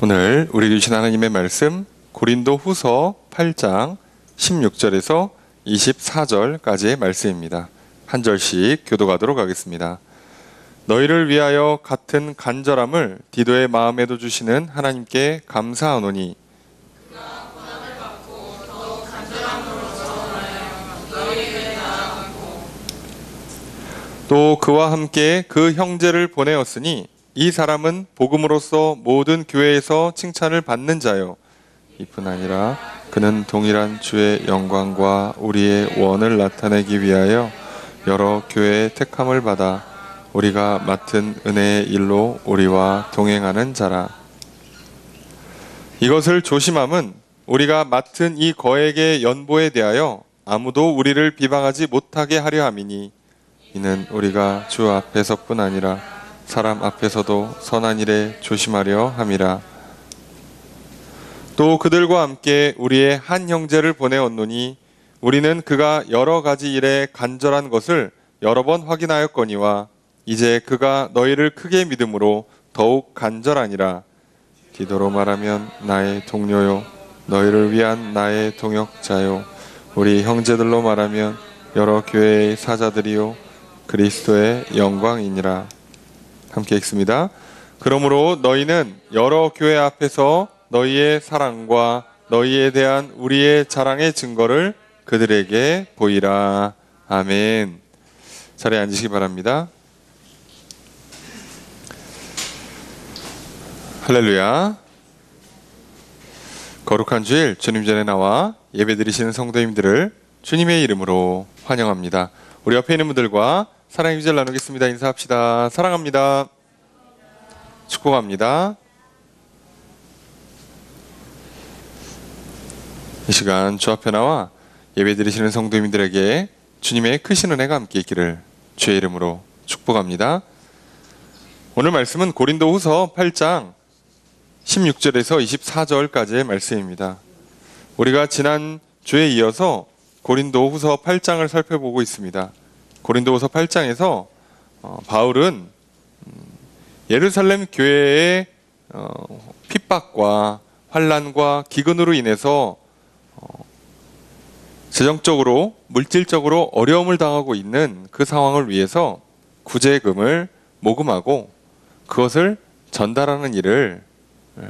오늘 우리 주신 하나님의 말씀 고린도 후서 8장 16절에서 24절까지의 말씀입니다. 한 절씩 교독하도록 하겠습니다. 너희를 위하여 같은 간절함을 디도의 마음에도 주시는 하나님께 감사하노니 또 그와 함께 그 형제를 보내었으니 이 사람은 복음으로써 모든 교회에서 칭찬을 받는 자요 이뿐 아니라 그는 동일한 주의 영광과 우리의 원을 나타내기 위하여 여러 교회의 택함을 받아 우리가 맡은 은혜의 일로 우리와 동행하는 자라. 이것을 조심함은 우리가 맡은 이 거액의 연보에 대하여 아무도 우리를 비방하지 못하게 하려 함이니 이는 우리가 주 앞에서뿐 아니라 사람 앞에서도 선한 일에 조심하려 함이라. 또 그들과 함께 우리의 한 형제를 보내었노니 우리는 그가 여러 가지 일에 간절한 것을 여러 번 확인하였거니와 이제 그가 너희를 크게 믿음으로 더욱 간절하니라. 디도로 말하면 나의 동료요 너희를 위한 나의 동역자요 우리 형제들로 말하면 여러 교회의 사자들이요 그리스도의 영광이니라. 함께 읽습니다. 그러므로 너희는 여러 교회 앞에서 너희의 사랑과 너희에 대한 우리의 자랑의 증거를 그들에게 보이라. 아멘. 자리에 앉으시기 바랍니다. 할렐루야. 거룩한 주일 주님 전에 나와 예배드리시는 성도님들을 주님의 이름으로 환영합니다. 우리 옆에 있는 분들과 사랑의 휴지를 나누겠습니다. 인사합시다. 사랑합니다. 축복합니다. 이 시간 주 앞에 나와 예배드리시는 성도님들에게 주님의 크신 은혜가 함께 있기를 주의 이름으로 축복합니다. 오늘 말씀은 고린도 후서 8장 16절에서 24절까지의 말씀입니다. 우리가 지난 주에 이어서 고린도 후서 8장을 살펴보고 있습니다. 고린도 후서 8장에서 바울은 예루살렘 교회의 핍박과 환난과 기근으로 인해서 재정적으로 물질적으로 어려움을 당하고 있는 그 상황을 위해서 구제금을 모금하고 그것을 전달하는 일을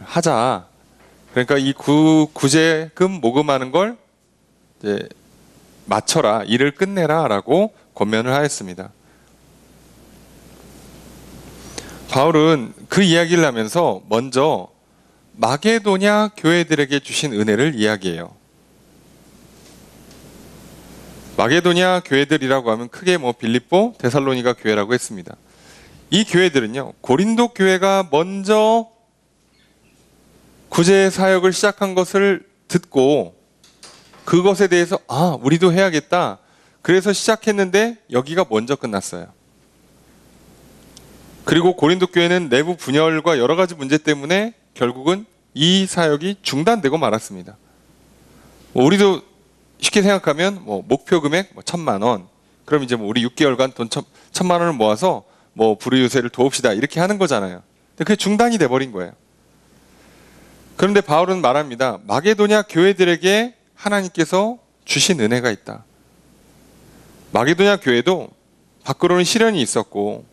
하자. 그러니까 이 구제금 모금하는 걸 이제 마쳐라, 일을 끝내라 라고 권면을 하였습니다. 바울은 그 이야기를 하면서 먼저 마게도냐 교회들에게 주신 은혜를 이야기해요. 마게도냐 교회들이라고 하면 크게 빌립보, 데살로니가 교회라고 했습니다. 이 교회들은요, 고린도 교회가 먼저 구제 사역을 시작한 것을 듣고 그것에 대해서 우리도 해야겠다. 그래서 시작했는데 여기가 먼저 끝났어요. 그리고 고린도 교회는 내부 분열과 여러 가지 문제 때문에 결국은 이 사역이 중단되고 말았습니다. 우리도 쉽게 생각하면 목표 금액 1,000만 원. 그럼 이제 우리 6개월간 돈 1,000만 원을 모아서 불우이웃을 도웁시다 이렇게 하는 거잖아요. 근데 그게 중단이 돼버린 거예요. 그런데 바울은 말합니다. 마게도냐 교회들에게 하나님께서 주신 은혜가 있다. 마게도냐 교회도 밖으로는 시련이 있었고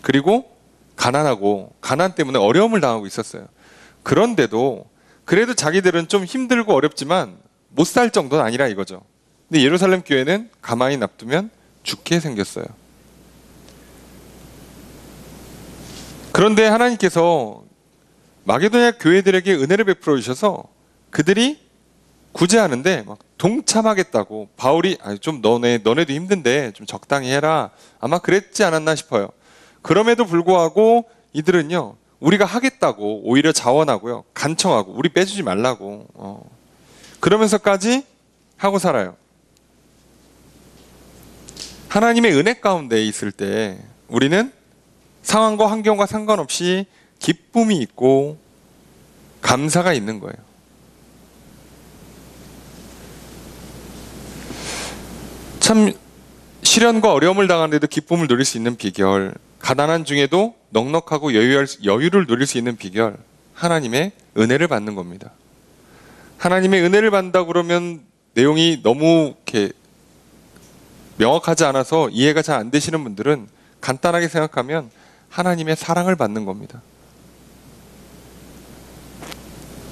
그리고 가난하고 가난 때문에 어려움을 당하고 있었어요. 그런데도 그래도 자기들은 좀 힘들고 어렵지만 못 살 정도는 아니라 이거죠. 근데 예루살렘 교회는 가만히 놔두면 죽게 생겼어요. 그런데 하나님께서 마게도냐 교회들에게 은혜를 베풀어 주셔서 그들이 구제하는데 막 동참하겠다고 바울이 좀 너네도 힘든데 좀 적당히 해라 아마 그랬지 않았나 싶어요. 그럼에도 불구하고 이들은요 우리가 하겠다고 오히려 자원하고요 간청하고 우리 빼주지 말라고 그러면서까지 하고 살아요. 하나님의 은혜 가운데 있을 때 우리는 상황과 환경과 상관없이 기쁨이 있고 감사가 있는 거예요. 참 시련과 어려움을 당하는데도 기쁨을 누릴 수 있는 비결, 가난한 중에도 넉넉하고 여유를 누릴 수 있는 비결, 하나님의 은혜를 받는 겁니다. 하나님의 은혜를 받는다 그러면 내용이 너무 이렇게 명확하지 않아서 이해가 잘 안 되시는 분들은 간단하게 생각하면 하나님의 사랑을 받는 겁니다.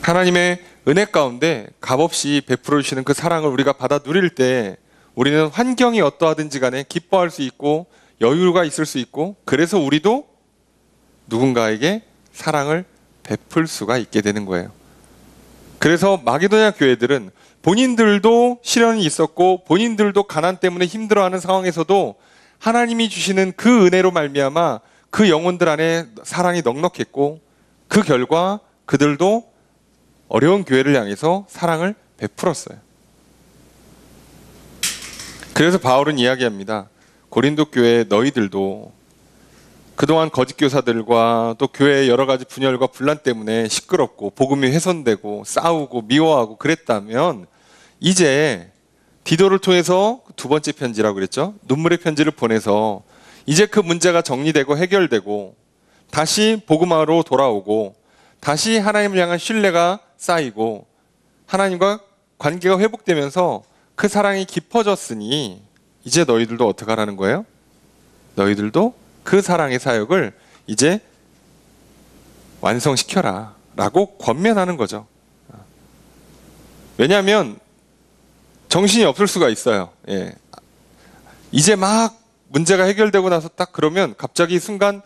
하나님의 은혜 가운데 값없이 베풀어 주시는 그 사랑을 우리가 받아 누릴 때 우리는 환경이 어떠하든지 간에 기뻐할 수 있고 여유가 있을 수 있고, 그래서 우리도 누군가에게 사랑을 베풀 수가 있게 되는 거예요. 그래서 마게도냐 교회들은 본인들도 시련이 있었고 본인들도 가난 때문에 힘들어하는 상황에서도 하나님이 주시는 그 은혜로 말미암아 그 영혼들 안에 사랑이 넉넉했고, 그 결과 그들도 어려운 교회를 향해서 사랑을 베풀었어요. 그래서 바울은 이야기합니다. 고린도 교회 너희들도 그동안 거짓 교사들과 또 교회의 여러 가지 분열과 분란 때문에 시끄럽고 복음이 훼손되고 싸우고 미워하고 그랬다면, 이제 디도를 통해서 두 번째 편지라고 그랬죠. 눈물의 편지를 보내서 이제 그 문제가 정리되고 해결되고 다시 복음화로 돌아오고 다시 하나님을 향한 신뢰가 쌓이고 하나님과 관계가 회복되면서 그 사랑이 깊어졌으니 이제 너희들도 어떻게 하라는 거예요? 너희들도 그 사랑의 사역을 이제 완성시켜라 라고 권면하는 거죠. 왜냐하면 정신이 없을 수가 있어요. 예. 이제 막 문제가 해결되고 나서 딱 그러면 갑자기 순간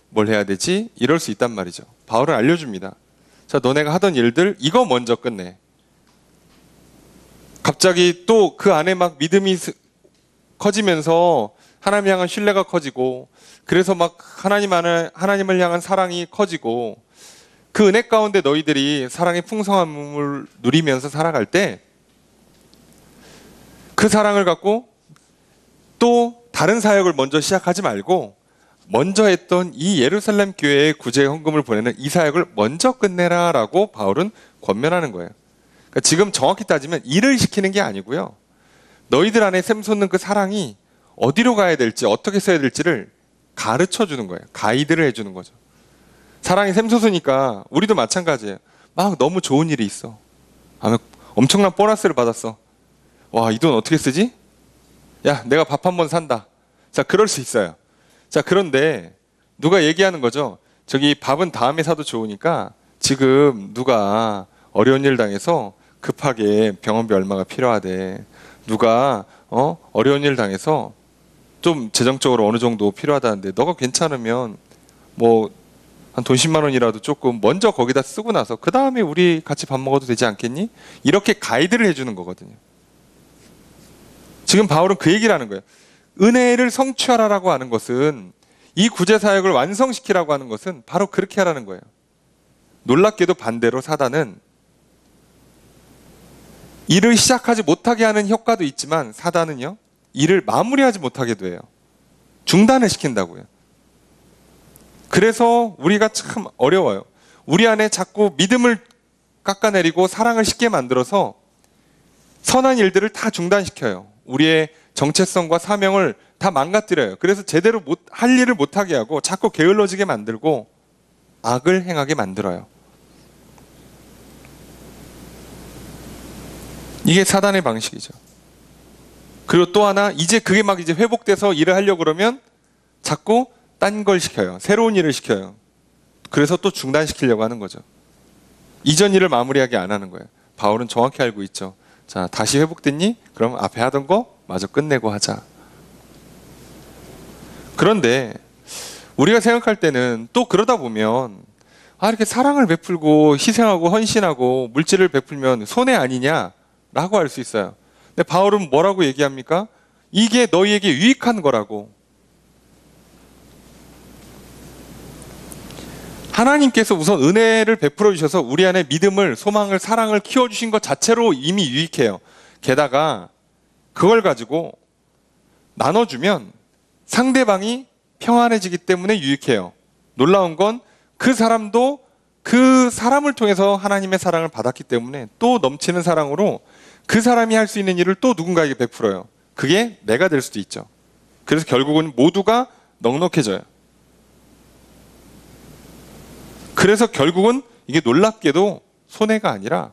뭘 해야 되지? 이럴 수 있단 말이죠. 바울은 알려줍니다. 자, 너네가 하던 일들 이거 먼저 끝내. 갑자기 또 그 안에 막 믿음이 커지면서 하나님 향한 신뢰가 커지고, 그래서 막 하나님을 향한 사랑이 커지고, 그 은혜 가운데 너희들이 사랑의 풍성함을 누리면서 살아갈 때 그 사랑을 갖고 또 다른 사역을 먼저 시작하지 말고 먼저 했던 이 예루살렘 교회에 구제 헌금을 보내는 이 사역을 먼저 끝내라 라고 바울은 권면하는 거예요. 그러니까 지금 정확히 따지면 일을 시키는 게 아니고요, 너희들 안에 샘솟는 그 사랑이 어디로 가야 될지 어떻게 써야 될지를 가르쳐 주는 거예요. 가이드를 해주는 거죠. 사랑이 샘솟으니까 우리도 마찬가지예요. 막 너무 좋은 일이 있어. 엄청난 보너스를 받았어. 와, 이 돈 어떻게 쓰지? 야, 내가 밥 한 번 산다. 자, 그럴 수 있어요. 자, 그런데 누가 얘기하는 거죠. 저기 밥은 다음에 사도 좋으니까 지금 누가 어려운 일 당해서 급하게 병원비 얼마가 필요하대. 누가 어려운 일 당해서 좀 재정적으로 어느 정도 필요하다는데 너가 괜찮으면 뭐 한 돈 10만 원이라도 조금 먼저 거기다 쓰고 나서 그 다음에 우리 같이 밥 먹어도 되지 않겠니? 이렇게 가이드를 해주는 거거든요. 지금 바울은 그 얘기를 하는 거예요. 은혜를 성취하라라고 하는 것은, 이 구제사역을 완성시키라고 하는 것은 바로 그렇게 하라는 거예요. 놀랍게도 반대로 사단은 일을 시작하지 못하게 하는 효과도 있지만, 사단은요, 일을 마무리하지 못하게도 해요. 중단을 시킨다고요. 그래서 우리가 참 어려워요. 우리 안에 자꾸 믿음을 깎아내리고 사랑을 쉽게 만들어서 선한 일들을 다 중단시켜요. 우리의 정체성과 사명을 다 망가뜨려요. 그래서 제대로 할 일을 못하게 하고 자꾸 게을러지게 만들고 악을 행하게 만들어요. 이게 사단의 방식이죠. 그리고 또 하나, 이제 그게 막 이제 회복돼서 일을 하려고 그러면 자꾸 딴 걸 시켜요. 새로운 일을 시켜요. 그래서 또 중단시키려고 하는 거죠. 이전 일을 마무리하게 안 하는 거예요. 바울은 정확히 알고 있죠. 자, 다시 회복됐니? 그럼 앞에 하던 거 마저 끝내고 하자. 그런데 우리가 생각할 때는 또 그러다 보면 이렇게 사랑을 베풀고 희생하고 헌신하고 물질을 베풀면 손해 아니냐라고 할 수 있어요. 근데 바울은 뭐라고 얘기합니까? 이게 너희에게 유익한 거라고. 하나님께서 우선 은혜를 베풀어 주셔서 우리 안에 믿음을, 소망을, 사랑을 키워주신 것 자체로 이미 유익해요. 게다가 그걸 가지고 나눠주면 상대방이 평안해지기 때문에 유익해요. 놀라운 건 그 사람도 그 사람을 통해서 하나님의 사랑을 받았기 때문에 또 넘치는 사랑으로 그 사람이 할 수 있는 일을 또 누군가에게 베풀어요. 그게 내가 될 수도 있죠. 그래서 결국은 모두가 넉넉해져요. 그래서 결국은 이게 놀랍게도 손해가 아니라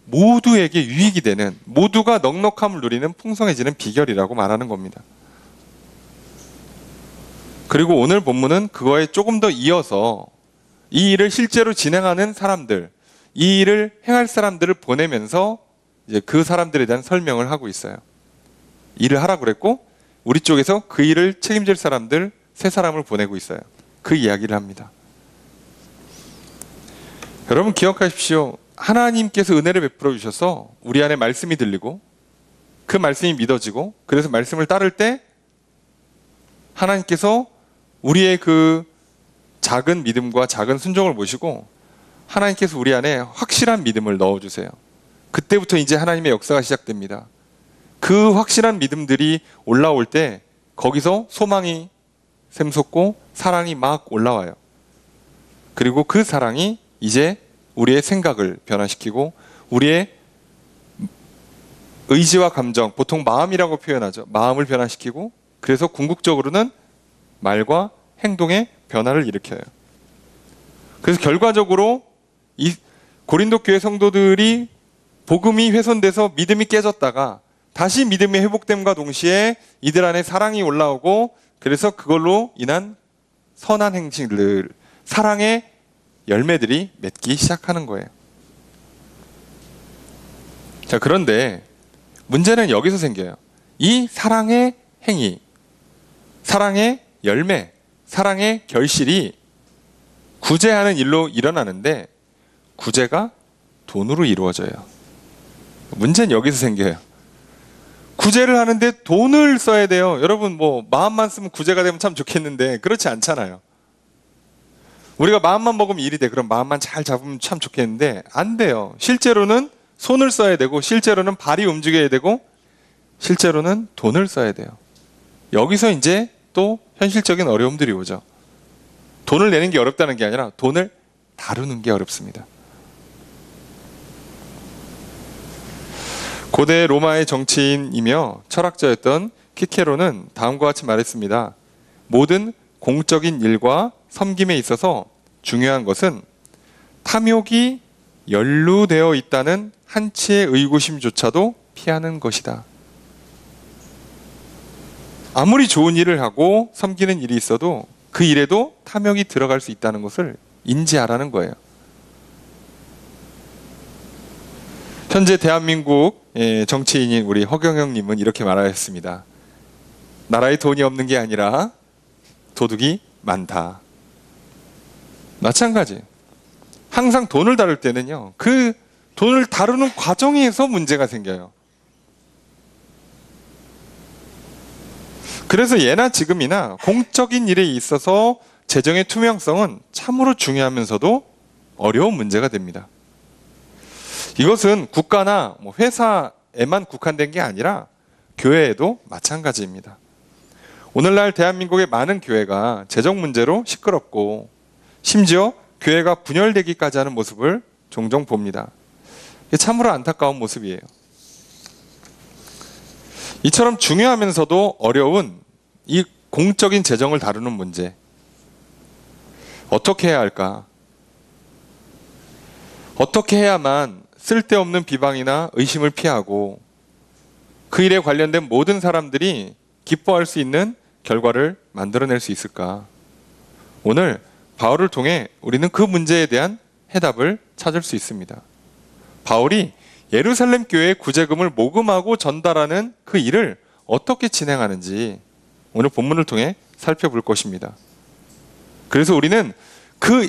모두에게 유익이 되는, 모두가 넉넉함을 누리는 풍성해지는 비결이라고 말하는 겁니다. 그리고 오늘 본문은 그거에 조금 더 이어서 이 일을 실제로 진행하는 사람들, 이 일을 행할 사람들을 보내면서 이제 그 사람들에 대한 설명을 하고 있어요. 일을 하라고 그랬고 우리 쪽에서 그 일을 책임질 사람들 세 사람을 보내고 있어요. 그 이야기를 합니다. 여러분 기억하십시오. 하나님께서 은혜를 베풀어 주셔서 우리 안에 말씀이 들리고 그 말씀이 믿어지고 그래서 말씀을 따를 때 하나님께서 우리의 그 작은 믿음과 작은 순종을 보시고 하나님께서 우리 안에 확실한 믿음을 넣어주세요. 그때부터 이제 하나님의 역사가 시작됩니다. 그 확실한 믿음들이 올라올 때 거기서 소망이 샘솟고 사랑이 막 올라와요. 그리고 그 사랑이 이제 우리의 생각을 변화시키고 우리의 의지와 감정, 보통 마음이라고 표현하죠. 마음을 변화시키고 그래서 궁극적으로는 말과 행동의 변화를 일으켜요. 그래서 결과적으로 이 고린도 교회 성도들이 복음이 훼손돼서 믿음이 깨졌다가 다시 믿음이 회복됨과 동시에 이들 안에 사랑이 올라오고 그래서 그걸로 인한 선한 행실들, 사랑의 열매들이 맺기 시작하는 거예요. 자, 그런데 문제는 여기서 생겨요. 이 사랑의 행위, 사랑의 열매, 사랑의 결실이 구제하는 일로 일어나는데 구제가 돈으로 이루어져요. 문제는 여기서 생겨요. 구제를 하는데 돈을 써야 돼요. 여러분 뭐 마음만 쓰면 구제가 되면 참 좋겠는데 그렇지 않잖아요. 우리가 마음만 먹으면 일이 돼. 그럼 마음만 잘 잡으면 참 좋겠는데 안 돼요. 실제로는 손을 써야 되고 실제로는 발이 움직여야 되고 실제로는 돈을 써야 돼요. 여기서 이제 또 현실적인 어려움들이 오죠. 돈을 내는 게 어렵다는 게 아니라 돈을 다루는 게 어렵습니다. 고대 로마의 정치인이며 철학자였던 키케로는 다음과 같이 말했습니다. 모든 공적인 일과 섬김에 있어서 중요한 것은 탐욕이 연루되어 있다는 한치의 의구심조차도 피하는 것이다. 아무리 좋은 일을 하고 섬기는 일이 있어도 그 일에도 탐욕이 들어갈 수 있다는 것을 인지하라는 거예요. 현재 대한민국 정치인인 우리 허경영님은 이렇게 말하였습니다. 나라에 돈이 없는 게 아니라 도둑이 많다. 마찬가지. 항상 돈을 다룰 때는요, 그 돈을 다루는 과정에서 문제가 생겨요. 그래서 예나 지금이나 공적인 일에 있어서 재정의 투명성은 참으로 중요하면서도 어려운 문제가 됩니다. 이것은 국가나 회사에만 국한된 게 아니라 교회에도 마찬가지입니다. 오늘날 대한민국의 많은 교회가 재정 문제로 시끄럽고 심지어 교회가 분열되기까지 하는 모습을 종종 봅니다. 이게 참으로 안타까운 모습이에요. 이처럼 중요하면서도 어려운 이 공적인 재정을 다루는 문제, 어떻게 해야 할까? 어떻게 해야만 쓸데없는 비방이나 의심을 피하고 그 일에 관련된 모든 사람들이 기뻐할 수 있는 결과를 만들어낼 수 있을까? 오늘 바울을 통해 우리는 그 문제에 대한 해답을 찾을 수 있습니다. 바울이 예루살렘 교회의 구제금을 모금하고 전달하는 그 일을 어떻게 진행하는지 오늘 본문을 통해 살펴볼 것입니다. 그래서 우리는 그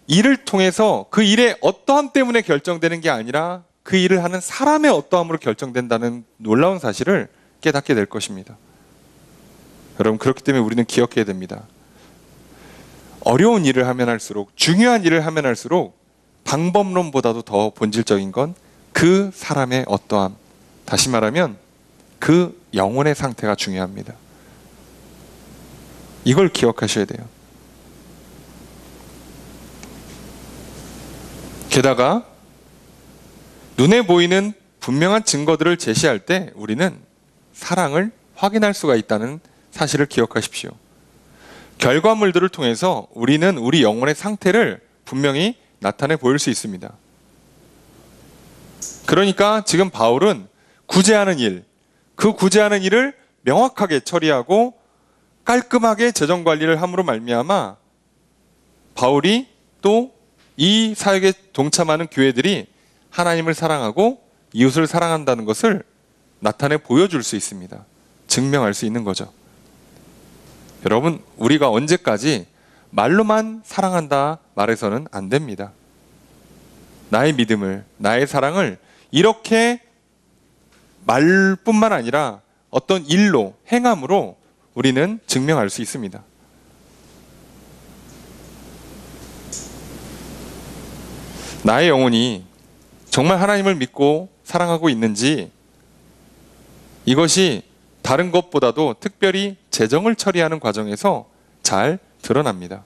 일을 통해서 그 일의 어떠함 때문에 결정되는 게 아니라 그 일을 하는 사람의 어떠함으로 결정된다는 놀라운 사실을 깨닫게 될 것입니다. 여러분, 그렇기 때문에 우리는 기억해야 됩니다. 어려운 일을 하면 할수록, 중요한 일을 하면 할수록 방법론보다도 더 본질적인 건 그 사람의 어떠함, 다시 말하면 그 영혼의 상태가 중요합니다. 이걸 기억하셔야 돼요. 게다가 눈에 보이는 분명한 증거들을 제시할 때 우리는 사랑을 확인할 수가 있다는 사실을 기억하십시오. 결과물들을 통해서 우리는 우리 영혼의 상태를 분명히 나타내 보일 수 있습니다. 그러니까 지금 바울은 구제하는 일, 그 구제하는 일을 명확하게 처리하고 깔끔하게 재정 관리를 함으로 말미암아 바울이 또 이 사역에 동참하는 교회들이 하나님을 사랑하고 이웃을 사랑한다는 것을 나타내 보여줄 수 있습니다. 증명할 수 있는 거죠. 여러분, 우리가 언제까지 말로만 사랑한다 말해서는 안 됩니다. 나의 믿음을, 나의 사랑을 이렇게 말뿐만 아니라 어떤 일로, 행함으로 우리는 증명할 수 있습니다. 나의 영혼이 정말 하나님을 믿고 사랑하고 있는지, 이것이 다른 것보다도 특별히 재정을 처리하는 과정에서 잘 드러납니다.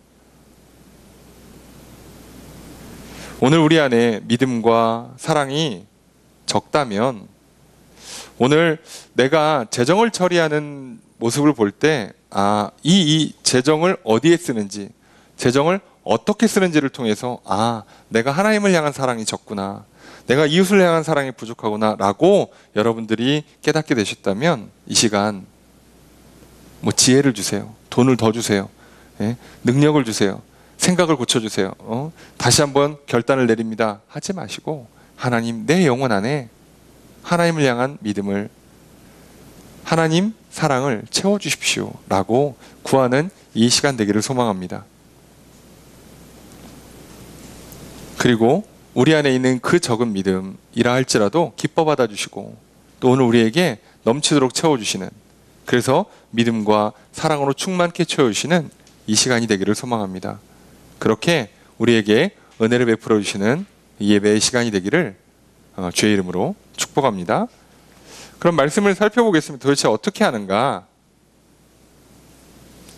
오늘 우리 안에 믿음과 사랑이 적다면, 오늘 내가 재정을 처리하는 모습을 볼 때, 이 재정을 어디에 쓰는지, 재정을 어떻게 쓰는지를 통해서 내가 하나님을 향한 사랑이 적구나, 내가 이웃을 향한 사랑이 부족하구나 라고 여러분들이 깨닫게 되셨다면, 이 시간 지혜를 주세요. 돈을 더 주세요. 능력을 주세요. 생각을 고쳐주세요. 다시 한번 결단을 내립니다 하지 마시고, 하나님, 내 영혼 안에 하나님을 향한 믿음을, 하나님 사랑을 채워주십시오 라고 구하는 이 시간 되기를 소망합니다. 그리고 우리 안에 있는 그 적은 믿음이라 할지라도 기뻐 받아주시고, 또 오늘 우리에게 넘치도록 채워주시는, 그래서 믿음과 사랑으로 충만케 채워주시는 이 시간이 되기를 소망합니다. 그렇게 우리에게 은혜를 베풀어 주시는 이 예배의 시간이 되기를 주의 이름으로 축복합니다. 그럼 말씀을 살펴보겠습니다. 도대체 어떻게 하는가?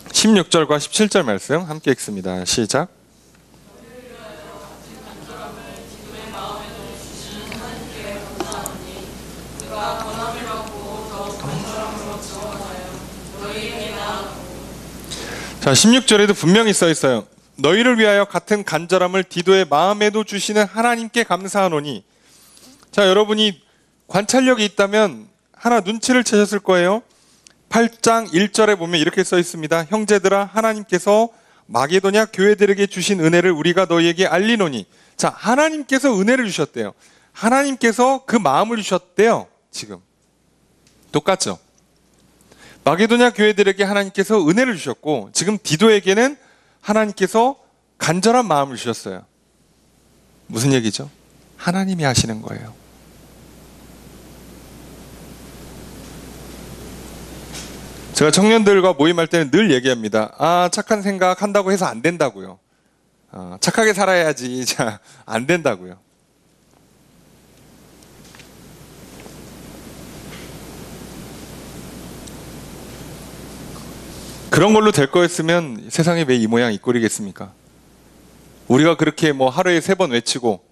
16절과 17절 말씀 함께 읽습니다. 시작. 자, 16절에도 분명히 써 있어요. 너희를 위하여 같은 간절함을 디도의 마음에도 주시는 하나님께 감사하노니. 자, 여러분이 관찰력이 있다면 하나 눈치를 채셨을 거예요. 8장 1절에 보면 이렇게 써 있습니다. 형제들아, 하나님께서 마게도냐 교회들에게 주신 은혜를 우리가 너희에게 알리노니. 자, 하나님께서 은혜를 주셨대요. 하나님께서 그 마음을 주셨대요. 지금 똑같죠? 마게도냐 교회들에게 하나님께서 은혜를 주셨고, 지금 디도에게는 하나님께서 간절한 마음을 주셨어요. 무슨 얘기죠? 하나님이 하시는 거예요. 제가 청년들과 모임할 때는 늘 얘기합니다. 착한 생각 한다고 해서 안 된다고요. 착하게 살아야지. 자, 안 된다고요. 그런 걸로 될 거였으면 세상에 왜 이 모양 이 꼴이겠습니까? 우리가 그렇게 하루에 3번 외치고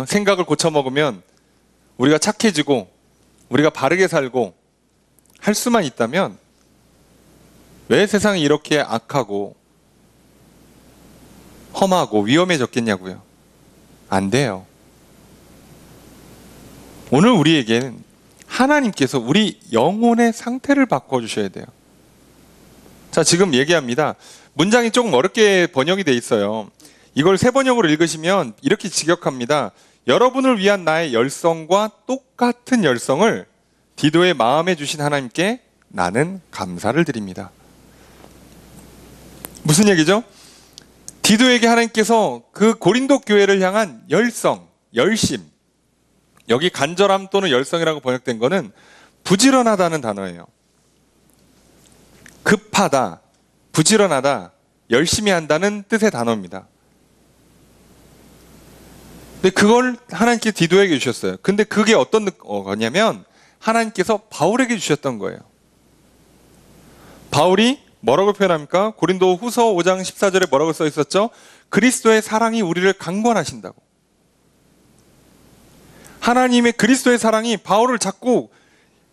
생각을 고쳐 먹으면 우리가 착해지고 우리가 바르게 살고 할 수만 있다면 왜 세상이 이렇게 악하고 험하고 위험해졌겠냐고요. 안 돼요. 오늘 우리에게는 하나님께서 우리 영혼의 상태를 바꿔주셔야 돼요. 자, 지금 얘기합니다. 문장이 조금 어렵게 번역이 돼 있어요. 이걸 새 번역으로 읽으시면 이렇게 직역합니다. 여러분을 위한 나의 열성과 똑같은 열성을 디도의 마음에 주신 하나님께 나는 감사를 드립니다. 무슨 얘기죠? 디도에게 하나님께서 그 고린도 교회를 향한 열성, 열심, 여기 간절함 또는 열성이라고 번역된 거는 부지런하다는 단어예요. 급하다, 부지런하다, 열심히 한다는 뜻의 단어입니다. 근데 그걸 하나님께 디도에게 주셨어요. 근데 그게 어떤 거냐면 하나님께서 바울에게 주셨던 거예요. 바울이 뭐라고 표현합니까? 고린도 후서 5장 14절에 뭐라고 써 있었죠? 그리스도의 사랑이 우리를 강권하신다고. 하나님의 그리스도의 사랑이 바울을 자꾸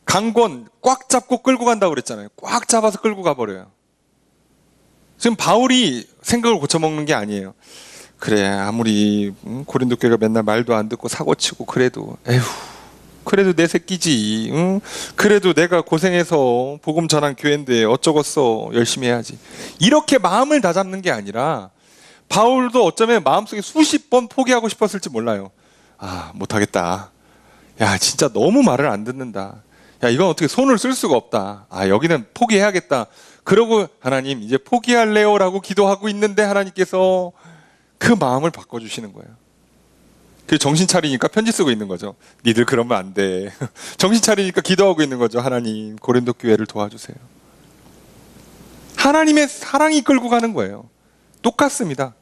강권, 꽉 잡고 끌고 간다고 그랬잖아요. 꽉 잡아서 끌고 가버려요. 지금 바울이 생각을 고쳐먹는 게 아니에요. 그래 아무리 고린도 교회가 맨날 말도 안 듣고 사고치고 그래도 에휴 그래도 내 새끼지. 응? 그래도 내가 고생해서 복음 전한 교회인데 어쩌겠어. 열심히 해야지. 이렇게 마음을 다잡는 게 아니라 바울도 어쩌면 마음속에 수십 번 포기하고 싶었을지 몰라요. 아 못하겠다. 야 진짜 너무 말을 안 듣는다. 야 이건 어떻게 손을 쓸 수가 없다. 아 여기는 포기해야겠다. 그러고 하나님 이제 포기할래요 라고 기도하고 있는데 하나님께서 그 마음을 바꿔주시는 거예요. 그 정신 차리니까 편지 쓰고 있는 거죠. 니들 그러면 안 돼. 정신 차리니까 기도하고 있는 거죠. 하나님 고린도 교회를 도와주세요. 하나님의 사랑이 끌고 가는 거예요. 똑같습니다.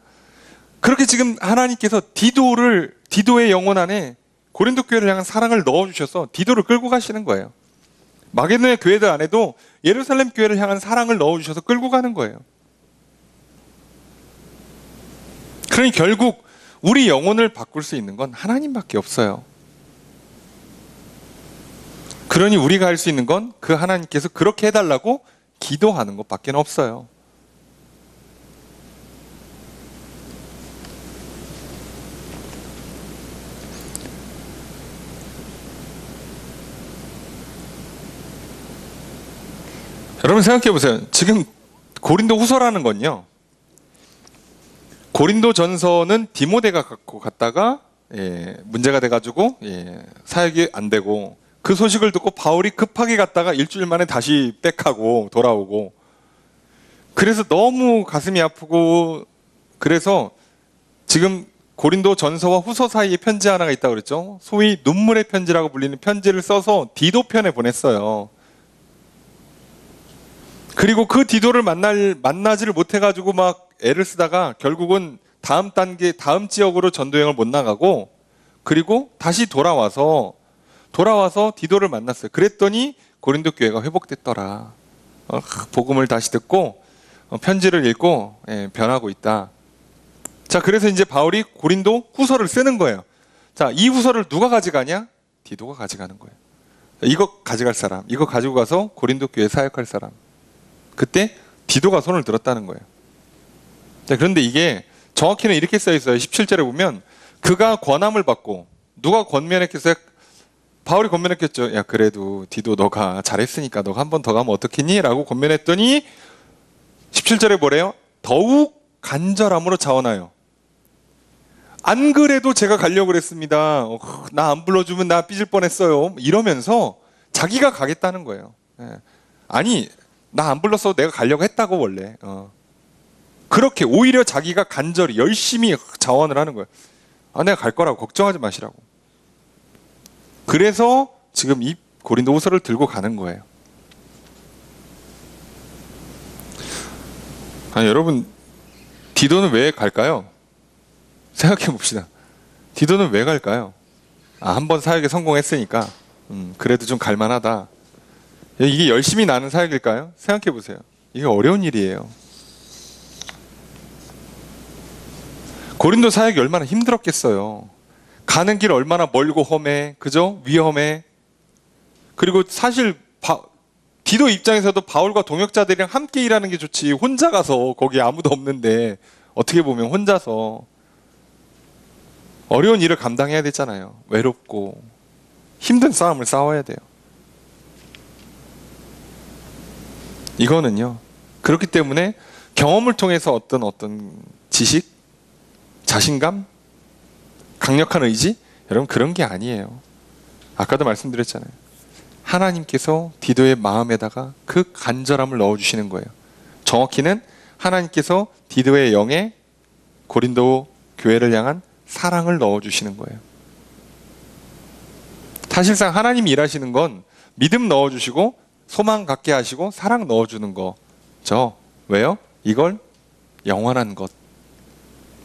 그렇게 지금 하나님께서 디도의 영혼 안에 고린도 교회를 향한 사랑을 넣어주셔서 디도를 끌고 가시는 거예요. 마게도냐 교회들 안에도 예루살렘 교회를 향한 사랑을 넣어주셔서 끌고 가는 거예요. 그러니 결국 우리 영혼을 바꿀 수 있는 건 하나님밖에 없어요. 그러니 우리가 할 수 있는 건 그 하나님께서 그렇게 해달라고 기도하는 것밖에 없어요. 여러분 생각해 보세요. 지금 고린도 후서라는 건요. 고린도 전서는 디모데가 갖고 갔다가 문제가 돼가지고 사역이 안 되고 그 소식을 듣고 바울이 급하게 갔다가 일주일 만에 다시 백하고 돌아오고 그래서 너무 가슴이 아프고 그래서 지금 고린도 전서와 후서 사이에 편지 하나가 있다고 그랬죠. 소위 눈물의 편지라고 불리는 편지를 써서 디도편에 보냈어요. 그리고 그 디도를 만나지를 못해가지고 막 애를 쓰다가 결국은 다음 지역으로 전도여행을 못 나가고 그리고 다시 돌아와서 디도를 만났어요. 그랬더니 고린도 교회가 회복됐더라. 복음을 다시 듣고 편지를 읽고 변하고 있다. 자, 그래서 이제 바울이 고린도 후서를 쓰는 거예요. 자, 이 후서를 누가 가져가냐? 디도가 가져가는 거예요. 이거 가져갈 사람, 이거 가지고 가서 고린도 교회 사역할 사람. 그때 디도가 손을 들었다는 거예요. 자, 그런데 이게 정확히는 이렇게 써 있어요. 17절에 보면 그가 권함을 받고 누가 권면했겠어요? 바울이 권면했겠죠. 야 그래도 디도 너가 잘했으니까 너가 한 번 더 가면 어떻겠니? 라고 권면했더니 17절에 뭐래요? 더욱 간절함으로 자원하여 안 그래도 제가 가려고 그랬습니다. 나 안 불러주면 나 삐질 뻔했어요. 이러면서 자기가 가겠다는 거예요. 아니 나 안 불렀어도 내가 가려고 했다고 원래. 그렇게 오히려 자기가 간절히 열심히 자원을 하는 거예요. 아 내가 갈 거라고 걱정하지 마시라고. 그래서 지금 이 고린도 후서를 들고 가는 거예요. 아니 여러분 디도는 왜 갈까요? 생각해 봅시다. 디도는 왜 갈까요? 한번 사역에 성공했으니까 그래도 좀 갈만하다. 이게 열심히 나는 사역일까요? 생각해 보세요. 이게 어려운 일이에요. 고린도 사역이 얼마나 힘들었겠어요. 가는 길 얼마나 멀고 험해, 그죠? 위험해. 그리고 사실 디도 입장에서도 바울과 동역자들이랑 함께 일하는 게 좋지. 혼자 가서 거기 아무도 없는데 어떻게 보면 혼자서 어려운 일을 감당해야 되잖아요. 외롭고 힘든 싸움을 싸워야 돼요. 이거는요. 그렇기 때문에 경험을 통해서 어떤 지식, 자신감, 강력한 의지? 여러분 그런 게 아니에요. 아까도 말씀드렸잖아요. 하나님께서 디도의 마음에다가 그 간절함을 넣어주시는 거예요. 정확히는 하나님께서 디도의 영에 고린도 교회를 향한 사랑을 넣어주시는 거예요. 사실상 하나님이 일하시는 건 믿음 넣어주시고 소망 갖게 하시고 사랑 넣어주는 거죠. 왜요? 이걸 영원한 것.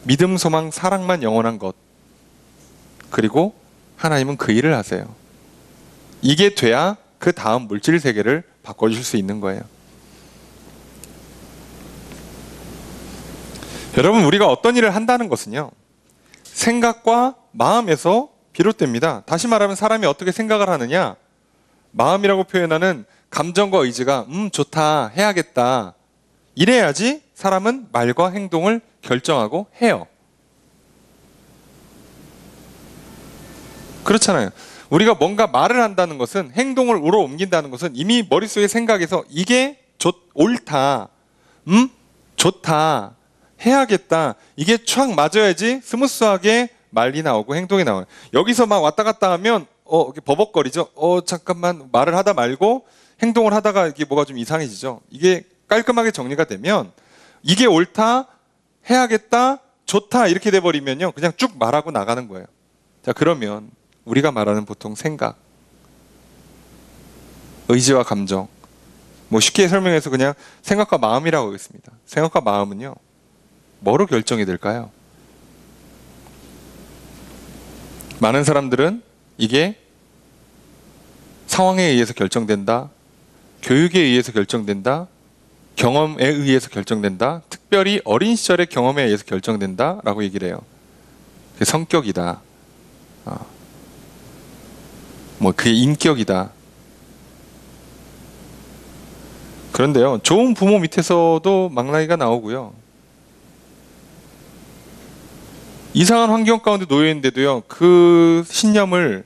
믿음, 소망, 사랑만 영원한 것. 그리고 하나님은 그 일을 하세요. 이게 돼야 그 다음 물질 세계를 바꿔줄 수 있는 거예요. 여러분 우리가 어떤 일을 한다는 것은요. 생각과 마음에서 비롯됩니다. 다시 말하면 사람이 어떻게 생각을 하느냐. 마음이라고 표현하는 감정과 의지가 좋다, 해야겠다. 이래야지 사람은 말과 행동을 결정하고 해요. 그렇잖아요. 우리가 뭔가 말을 한다는 것은, 행동을 우러 옮긴다는 것은 이미 머릿속에 생각에서 이게 옳다, 좋다, 해야겠다, 이게 촥 맞아야지 스무스하게 말이 나오고 행동이 나와요. 여기서 막 왔다 갔다 하면 이렇게 버벅거리죠. 잠깐만, 말을 하다 말고 행동을 하다가 이게 뭐가 좀 이상해지죠. 이게 깔끔하게 정리가 되면 이게 옳다, 해야겠다, 좋다 이렇게 돼버리면요, 그냥 쭉 말하고 나가는 거예요. 자, 그러면 우리가 말하는 보통 생각, 의지와 감정, 뭐 쉽게 설명해서 그냥 생각과 마음이라고 하겠습니다. 생각과 마음은요, 뭐로 결정이 될까요? 많은 사람들은 이게 상황에 의해서 결정된다, 교육에 의해서 결정된다, 경험에 의해서 결정된다, 특별히 어린 시절의 경험에 의해서 결정된다 라고 얘기를 해요. 그게 성격이다, 뭐 그게 인격이다. 그런데요, 좋은 부모 밑에서도 망나니가 나오고요, 이상한 환경 가운데 놓여 있는데도요, 그 신념을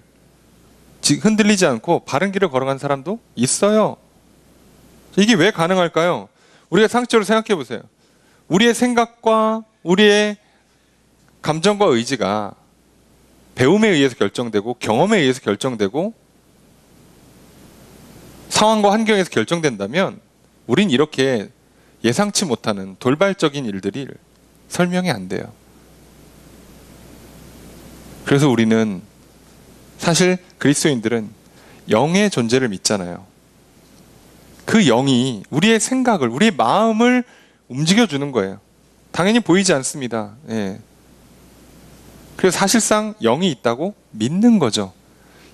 흔들리지 않고 바른 길을 걸어간 사람도 있어요. 이게 왜 가능할까요? 우리가 상식적으로 생각해 보세요. 우리의 생각과 우리의 감정과 의지가 배움에 의해서 결정되고, 경험에 의해서 결정되고, 상황과 환경에서 결정된다면 우린 이렇게 예상치 못하는 돌발적인 일들이 설명이 안 돼요. 그래서 우리는, 사실 그리스도인들은 영의 존재를 믿잖아요. 그 영이 우리의 생각을, 우리의 마음을 움직여주는 거예요. 당연히 보이지 않습니다. 예. 그래서 사실상 영이 있다고 믿는 거죠.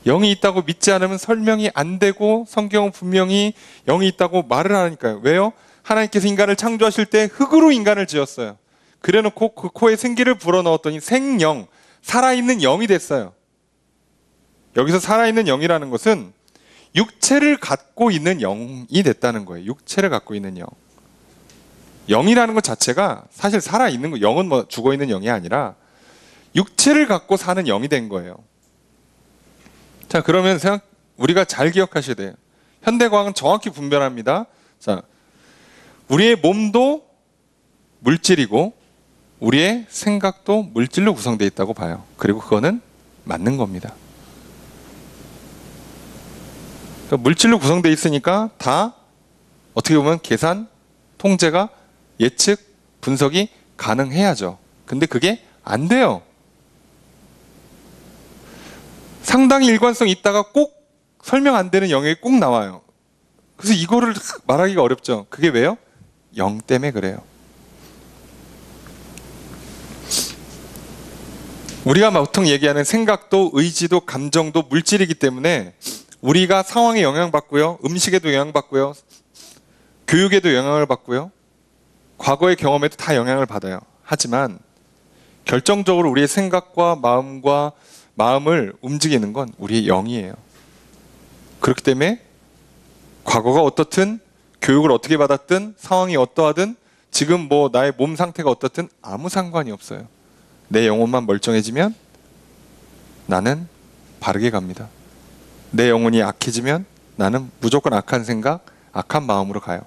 영이 있다고 믿지 않으면 설명이 안 되고, 성경은 분명히 영이 있다고 말을 하니까요. 왜요? 하나님께서 인간을 창조하실 때 흙으로 인간을 지었어요. 그래놓고 그 코에 생기를 불어넣었더니 생영, 살아있는 영이 됐어요. 여기서 살아있는 영이라는 것은 육체를 갖고 있는 영이 됐다는 거예요. 육체를 갖고 있는 영. 영이라는 것 자체가 사실 살아있는 거, 영은 뭐 죽어있는 영이 아니라 육체를 갖고 사는 영이 된 거예요. 자, 그러면 우리가 잘 기억하셔야 돼요. 현대과학은 정확히 분별합니다. 자, 우리의 몸도 물질이고 우리의 생각도 물질로 구성되어 있다고 봐요. 그리고 그거는 맞는 겁니다. 물질로 구성되어 있으니까 다 어떻게 보면 계산, 통제가, 예측, 분석이 가능해야죠. 근데 그게 안 돼요. 상당히 일관성이 있다가 꼭 설명 안 되는 영역이 꼭 나와요. 그래서 이거를 말하기가 어렵죠. 그게 왜요? 영 때문에 그래요. 우리가 보통 얘기하는 생각도, 의지도, 감정도 물질이기 때문에 우리가 상황에 영향받고요, 음식에도 영향받고요, 교육에도 영향을 받고요, 과거의 경험에도 다 영향을 받아요. 하지만 결정적으로 우리의 생각과 마음을 움직이는 건 우리의 영이에요. 그렇기 때문에 과거가 어떻든, 교육을 어떻게 받았든, 상황이 어떠하든, 지금 뭐 나의 몸 상태가 어떻든 아무 상관이 없어요. 내 영혼만 멀쩡해지면 나는 바르게 갑니다. 내 영혼이 악해지면 나는 무조건 악한 생각, 악한 마음으로 가요.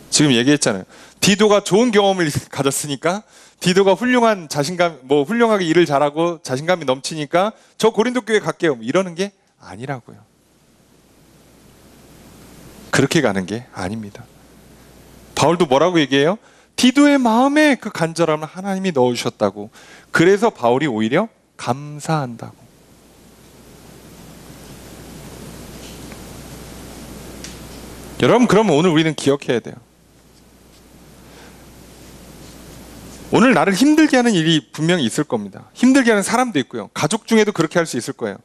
지금 얘기했잖아요. 디도가 좋은 경험을 가졌으니까, 디도가 훌륭한 자신감, 훌륭하게 일을 잘하고 자신감이 넘치니까 저 고린도 교회 갈게요, 이러는 게 아니라고요. 그렇게 가는 게 아닙니다. 바울도 뭐라고 얘기해요? 디도의 마음에 그 간절함을 하나님이 넣어주셨다고. 그래서 바울이 오히려 감사한다고. 여러분, 그러면 오늘 우리는 기억해야 돼요. 오늘 나를 힘들게 하는 일이 분명히 있을 겁니다. 힘들게 하는 사람도 있고요, 가족 중에도 그렇게 할 수 있을 거예요.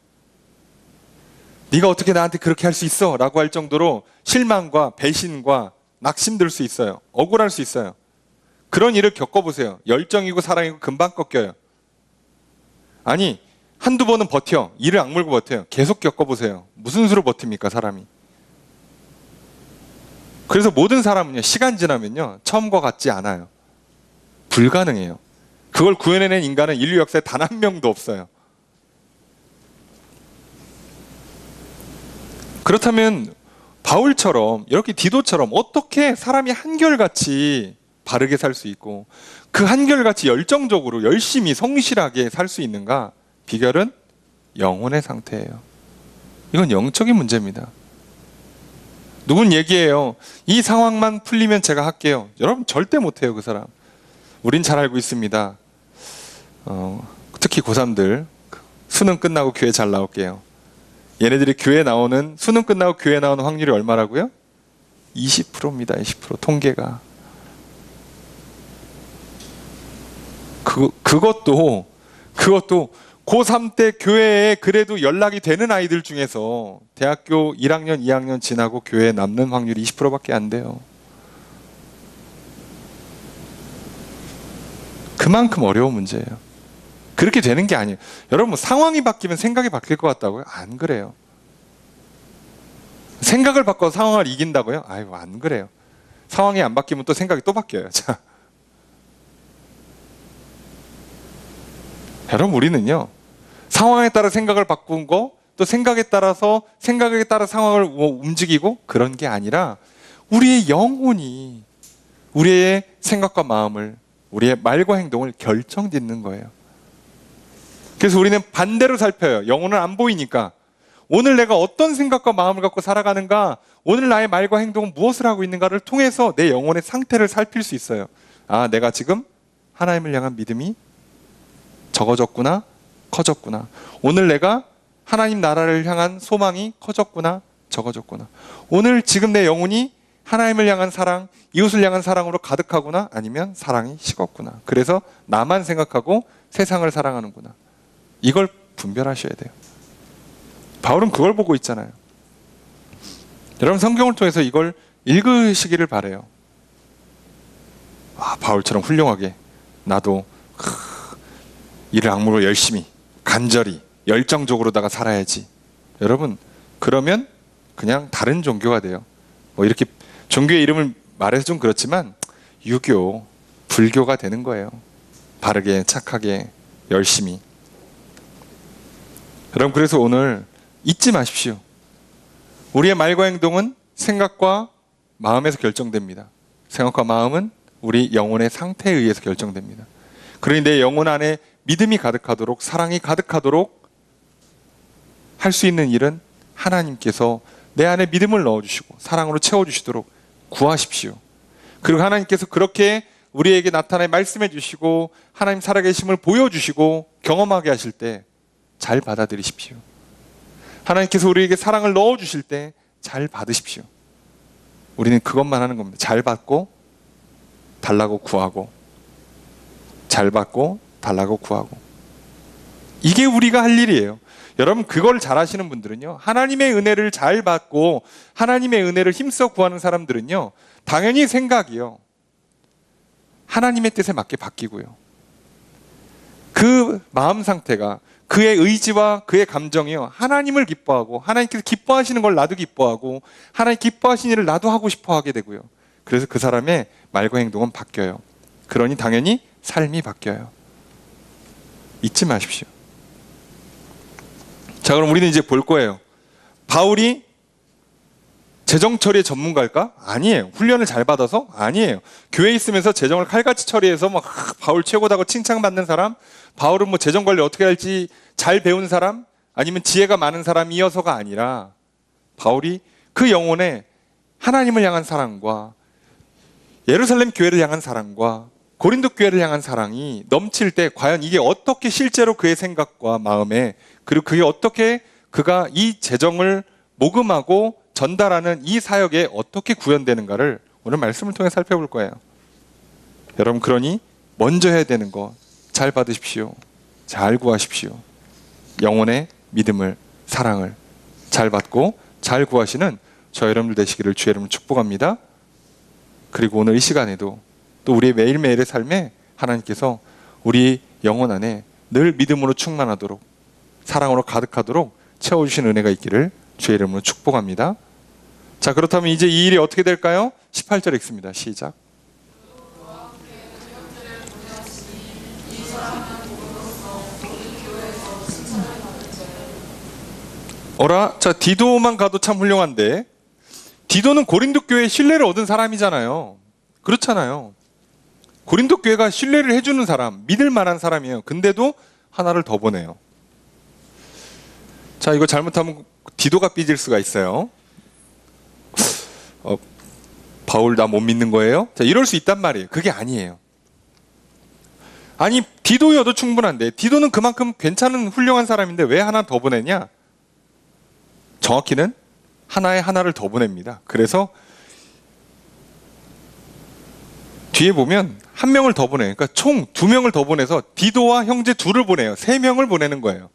네가 어떻게 나한테 그렇게 할 수 있어? 라고 할 정도로 실망과 배신과 낙심들 수 있어요. 억울할 수 있어요. 그런 일을 겪어보세요. 열정이고 사랑이고 금방 꺾여요. 아니, 한두 번은 버텨. 이를 악물고 버텨요. 계속 겪어보세요. 무슨 수로 버팁니까, 사람이? 그래서 모든 사람은요, 시간 지나면요, 처음과 같지 않아요. 불가능해요. 그걸 구해내는 인간은 인류 역사에 단 한 명도 없어요. 그렇다면 바울처럼 이렇게 디도처럼 어떻게 사람이 한결같이 바르게 살 수 있고 그 한결같이 열정적으로 열심히 성실하게 살 수 있는가? 비결은 영혼의 상태예요. 이건 영적인 문제입니다. 누군 얘기해요. 이 상황만 풀리면 제가 할게요. 여러분 절대 못해요. 그 사람. 우린 잘 알고 있습니다. 특히 고3들 수능 끝나고 교회 잘 나올게요. 얘네들이 수능 끝나고 교회 나오는 확률이 얼마라고요? 20%입니다. 20% 통계가. 그것도 고3 때 교회에 그래도 연락이 되는 아이들 중에서 대학교 1학년, 2학년 지나고 교회에 남는 확률이 20%밖에 안 돼요. 그만큼 어려운 문제예요. 그렇게 되는 게 아니에요. 여러분, 상황이 바뀌면 생각이 바뀔 것 같다고요? 안 그래요. 생각을 바꿔서 상황을 이긴다고요? 아이고, 안 그래요. 상황이 안 바뀌면 또 생각이 또 바뀌어요. 자, 여러분, 우리는요, 상황에 따라 생각을 바꾼 거, 또 생각에 따라 상황을 움직이고 그런 게 아니라 우리의 영혼이 우리의 생각과 마음을, 우리의 말과 행동을 결정짓는 거예요. 그래서 우리는 반대로 살펴요. 영혼은 안 보이니까. 오늘 내가 어떤 생각과 마음을 갖고 살아가는가, 오늘 나의 말과 행동은 무엇을 하고 있는가를 통해서 내 영혼의 상태를 살필 수 있어요. 아, 내가 지금 하나님을 향한 믿음이 적어졌구나, 커졌구나. 오늘 내가 하나님 나라를 향한 소망이 커졌구나, 적어졌구나. 오늘 지금 내 영혼이 하나님을 향한 사랑, 이웃을 향한 사랑으로 가득하구나, 아니면 사랑이 식었구나. 그래서 나만 생각하고 세상을 사랑하는구나. 이걸 분별하셔야 돼요. 바울은 그걸 보고 있잖아요. 여러분, 성경을 통해서 이걸 읽으시기를 바라요. 아, 바울처럼 훌륭하게 나도 이를 악물고 열심히, 간절히, 열정적으로다가 살아야지. 여러분, 그러면 그냥 다른 종교가 돼요. 뭐 이렇게 종교의 이름을 말해서 좀 그렇지만 유교, 불교가 되는 거예요. 바르게, 착하게, 열심히. 여러분, 그래서 오늘 잊지 마십시오. 우리의 말과 행동은 생각과 마음에서 결정됩니다. 생각과 마음은 우리 영혼의 상태에 의해서 결정됩니다. 그러니 내 영혼 안에 믿음이 가득하도록, 사랑이 가득하도록 할 수 있는 일은 하나님께서 내 안에 믿음을 넣어주시고 사랑으로 채워주시도록 구하십시오. 그리고 하나님께서 그렇게 우리에게 나타내 말씀해 주시고 하나님 살아계심을 보여주시고 경험하게 하실 때 잘 받아들이십시오. 하나님께서 우리에게 사랑을 넣어주실 때 잘 받으십시오. 우리는 그것만 하는 겁니다. 잘 받고 달라고 구하고, 잘 받고 달라고 구하고. 이게 우리가 할 일이에요. 여러분, 그걸 잘 하시는 분들은요, 하나님의 은혜를 잘 받고 하나님의 은혜를 힘써 구하는 사람들은요, 당연히 생각이요, 하나님의 뜻에 맞게 바뀌고요, 그 마음 상태가, 그의 의지와 그의 감정이요, 하나님을 기뻐하고 하나님께서 기뻐하시는 걸 나도 기뻐하고 하나님 기뻐하시는 일을 나도 하고 싶어 하게 되고요. 그래서 그 사람의 말과 행동은 바뀌어요. 그러니 당연히 삶이 바뀌어요. 잊지 마십시오. 자, 그럼 우리는 이제 볼 거예요. 바울이 재정 처리의 전문가일까? 아니에요. 훈련을 잘 받아서? 아니에요. 교회에 있으면서 재정을 칼같이 처리해서 막 바울 최고다고 칭찬받는 사람? 바울은 뭐 재정 관리 어떻게 할지 잘 배운 사람? 아니면 지혜가 많은 사람이어서가 아니라 바울이 그 영혼에 하나님을 향한 사랑과 예루살렘 교회를 향한 사랑과 고린도 교회를 향한 사랑이 넘칠 때 과연 이게 어떻게 실제로 그의 생각과 마음에, 그리고 그게 어떻게 그가 이 재정을 모금하고 전달하는 이 사역에 어떻게 구현되는가를 오늘 말씀을 통해 살펴볼 거예요. 여러분, 그러니 먼저 해야 되는 거 잘 받으십시오. 잘 구하십시오. 영혼의 믿음을, 사랑을 잘 받고 잘 구하시는 저 여러분들 되시기를 주의 이름으로 축복합니다. 그리고 오늘 이 시간에도 또 우리의 매일매일의 삶에 하나님께서 우리 영혼 안에 늘 믿음으로 충만하도록, 사랑으로 가득하도록 채워주신 은혜가 있기를 주의 이름으로 축복합니다. 자, 그렇다면 이제 이 일이 어떻게 될까요? 18절 읽습니다. 시작. 어라? 자, 디도만 가도 참 훌륭한데, 디도는 고린도 교회의 신뢰를 얻은 사람이잖아요. 그렇잖아요. 고린도 교회가 신뢰를 해주는 사람, 믿을 만한 사람이에요. 근데도 하나를 더 보내요. 자, 이거 잘못하면 디도가 삐질 수가 있어요. 바울 나 못 믿는 거예요? 자, 이럴 수 있단 말이에요. 그게 아니에요. 아니, 디도여도 충분한데, 디도는 그만큼 괜찮은 훌륭한 사람인데 왜 하나 더 보내냐? 정확히는 하나를 더 보냅니다. 그래서 뒤에 보면 한 명을 더 보내요. 그러니까 총 2명을 더 보내서 디도와 형제 2를 보내요. 3명을 보내는 거예요.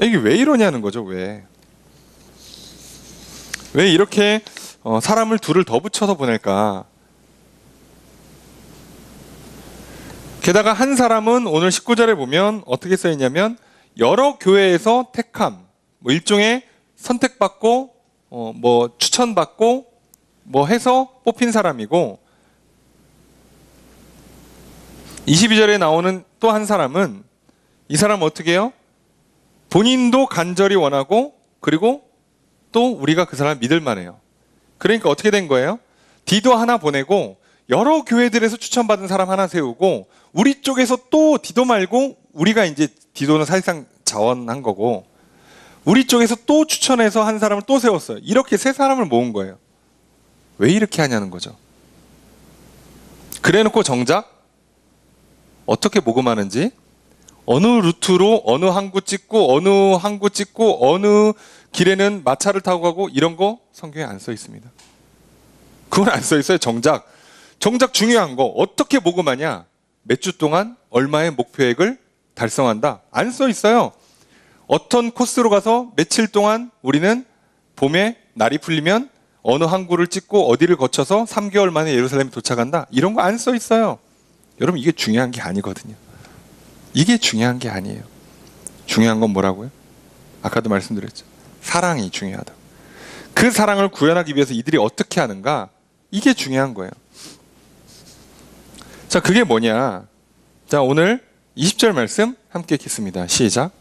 이게 왜 이러냐는 거죠. 왜 이렇게 사람을 2를 더 붙여서 보낼까? 게다가 한 사람은 오늘 19절에 보면 어떻게 써있냐면 여러 교회에서 택함, 뭐 일종의 선택받고 뭐 추천받고 뭐 해서 뽑힌 사람이고, 22절에 나오는 또 한 사람은, 이 사람은 어떻게 해요? 본인도 간절히 원하고 그리고 또 우리가 그 사람을 믿을 만해요. 그러니까 어떻게 된 거예요? 디도 하나 보내고 여러 교회들에서 추천받은 사람 하나 세우고, 우리 쪽에서 또 디도 말고, 우리가 이제 디도는 사실상 자원한 거고, 우리 쪽에서 또 추천해서 한 사람을 또 세웠어요. 이렇게 3사람을 모은 거예요. 왜 이렇게 하냐는 거죠. 그래 놓고 정작 어떻게 모금하는지, 어느 루트로 어느 항구 찍고 어느 항구 찍고 어느 길에는 마차를 타고 가고, 이런 거 성경에 안 써 있습니다. 그건 안 써 있어요. 정작 중요한 거, 어떻게 모금하냐, 몇 주 동안 얼마의 목표액을 달성한다, 안 써 있어요. 어떤 코스로 가서 며칠 동안 우리는 봄에 날이 풀리면 어느 항구를 찍고 어디를 거쳐서 3개월 만에 예루살렘에 도착한다, 이런 거 안 써 있어요. 여러분, 이게 중요한 게 아니거든요. 이게 중요한 게 아니에요. 중요한 건 뭐라고요? 아까도 말씀드렸죠. 사랑이 중요하다. 그 사랑을 구현하기 위해서 이들이 어떻게 하는가, 이게 중요한 거예요. 자, 그게 뭐냐? 자, 오늘 20절 말씀 함께 읽겠습니다. 시작.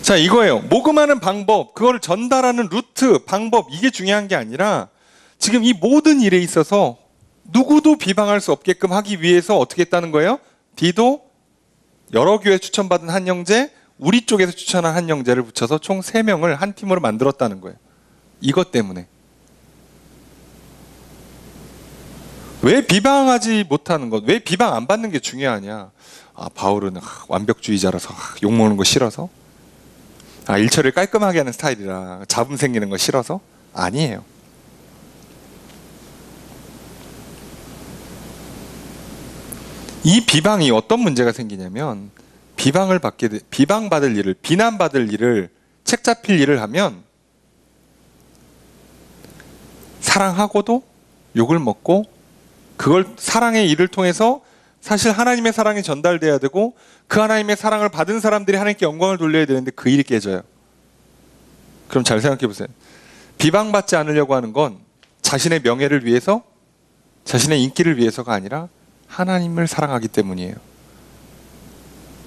자, 이거예요. 모금하는 방법, 그걸 전달하는 루트, 방법, 이게 중요한 게 아니라, 지금 이 모든 일에 있어서 누구도 비방할 수 없게끔 하기 위해서 어떻게 했다는 거예요? 디도, 여러 교회 추천받은 한 형제, 우리 쪽에서 추천한 한 형제를 붙여서 총 3명을 한 팀으로 만들었다는 거예요. 이것 때문에. 왜 비방하지 못하는 것, 왜 비방 안 받는 게 중요하냐? 바울은 완벽주의자라서 욕먹는 거 싫어서? 일처리를 깔끔하게 하는 스타일이라 잡음 생기는 거 싫어서? 아니에요. 이 비방이 어떤 문제가 생기냐면, 비방받을 일을, 비난받을 일을, 책 잡힐 일을 하면 사랑하고도 욕을 먹고, 그걸 사랑의 일을 통해서 사실 하나님의 사랑이 전달돼야 되고, 그 하나님의 사랑을 받은 사람들이 하나님께 영광을 돌려야 되는데 그 일이 깨져요. 그럼 잘 생각해 보세요. 비방받지 않으려고 하는 건 자신의 명예를 위해서, 자신의 인기를 위해서가 아니라 하나님을 사랑하기 때문이에요.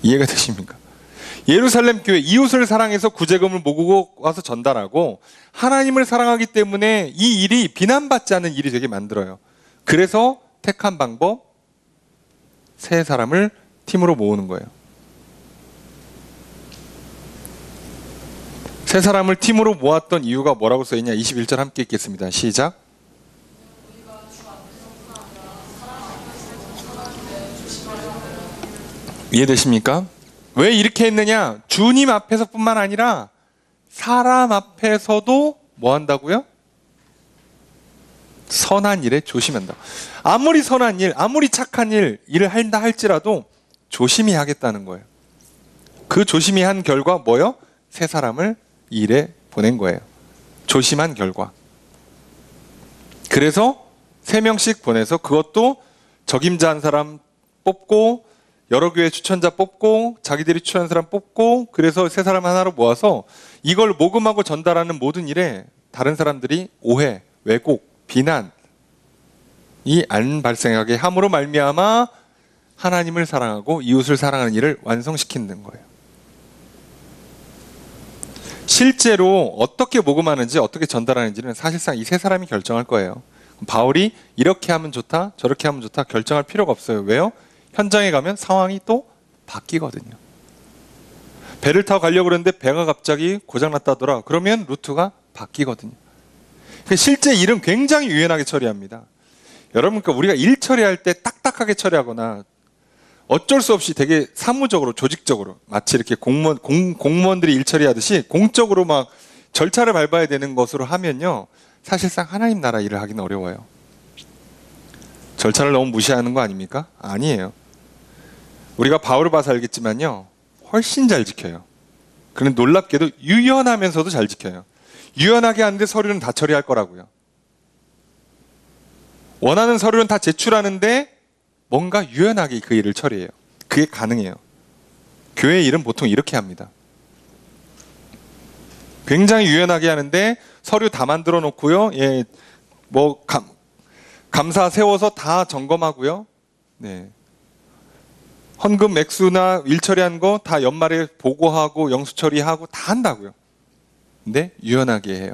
이해가 되십니까? 예루살렘 교회, 이웃을 사랑해서 구제금을 모으고 와서 전달하고, 하나님을 사랑하기 때문에 이 일이 비난받지 않는 일이 되게 만들어요. 그래서 택한 방법, 3사람을 팀으로 모으는 거예요. 3사람을 팀으로 모았던 이유가 뭐라고 써있냐? 21절 함께 읽겠습니다. 시작. 이해되십니까? 왜 이렇게 했느냐? 주님 앞에서뿐만 아니라 사람 앞에서도 뭐 한다고요? 선한 일에 조심한다. 아무리 선한 일, 아무리 착한 일을 한다 할지라도 조심히 하겠다는 거예요. 그 조심히 한 결과 뭐요? 3사람을 이 일에 보낸 거예요. 조심한 결과. 그래서 3명씩 보내서, 그것도 적임자 한 사람 뽑고, 여러 교회 추천자 뽑고, 자기들이 추천한 사람 뽑고, 그래서 3사람 하나로 모아서 이걸 모금하고 전달하는 모든 일에 다른 사람들이 오해, 왜곡, 비난, 이 안 발생하게 함으로 말미암아 하나님을 사랑하고 이웃을 사랑하는 일을 완성시키는 거예요. 실제로 어떻게 복음하는지 어떻게 전달하는지는 사실상 이 세 사람이 결정할 거예요. 바울이 이렇게 하면 좋다, 저렇게 하면 좋다 결정할 필요가 없어요. 왜요? 현장에 가면 상황이 또 바뀌거든요. 배를 타고 가려고 그러는데 배가 갑자기 고장났다더라. 그러면 루트가 바뀌거든요. 실제 일은 굉장히 유연하게 처리합니다. 여러분, 그러니까 우리가 일 처리할 때 딱딱하게 처리하거나 어쩔 수 없이 되게 사무적으로, 조직적으로, 마치 이렇게 공무원들이 일 처리하듯이 공적으로 막 절차를 밟아야 되는 것으로 하면요, 사실상 하나님 나라 일을 하기는 어려워요. 절차를 너무 무시하는 거 아닙니까? 아니에요. 우리가 바울을 봐서 알겠지만요, 훨씬 잘 지켜요. 그는 놀랍게도 유연하면서도 잘 지켜요. 유연하게 하는데 서류는 다 처리할 거라고요. 원하는 서류는 다 제출하는데 뭔가 유연하게 그 일을 처리해요. 그게 가능해요. 교회 일은 보통 이렇게 합니다. 굉장히 유연하게 하는데 서류 다 만들어 놓고요. 예, 뭐 감사 세워서 다 점검하고요. 네. 헌금 액수나 일 처리한 거 다 연말에 보고하고 영수 처리하고 다 한다고요. 근데 유연하게 해요.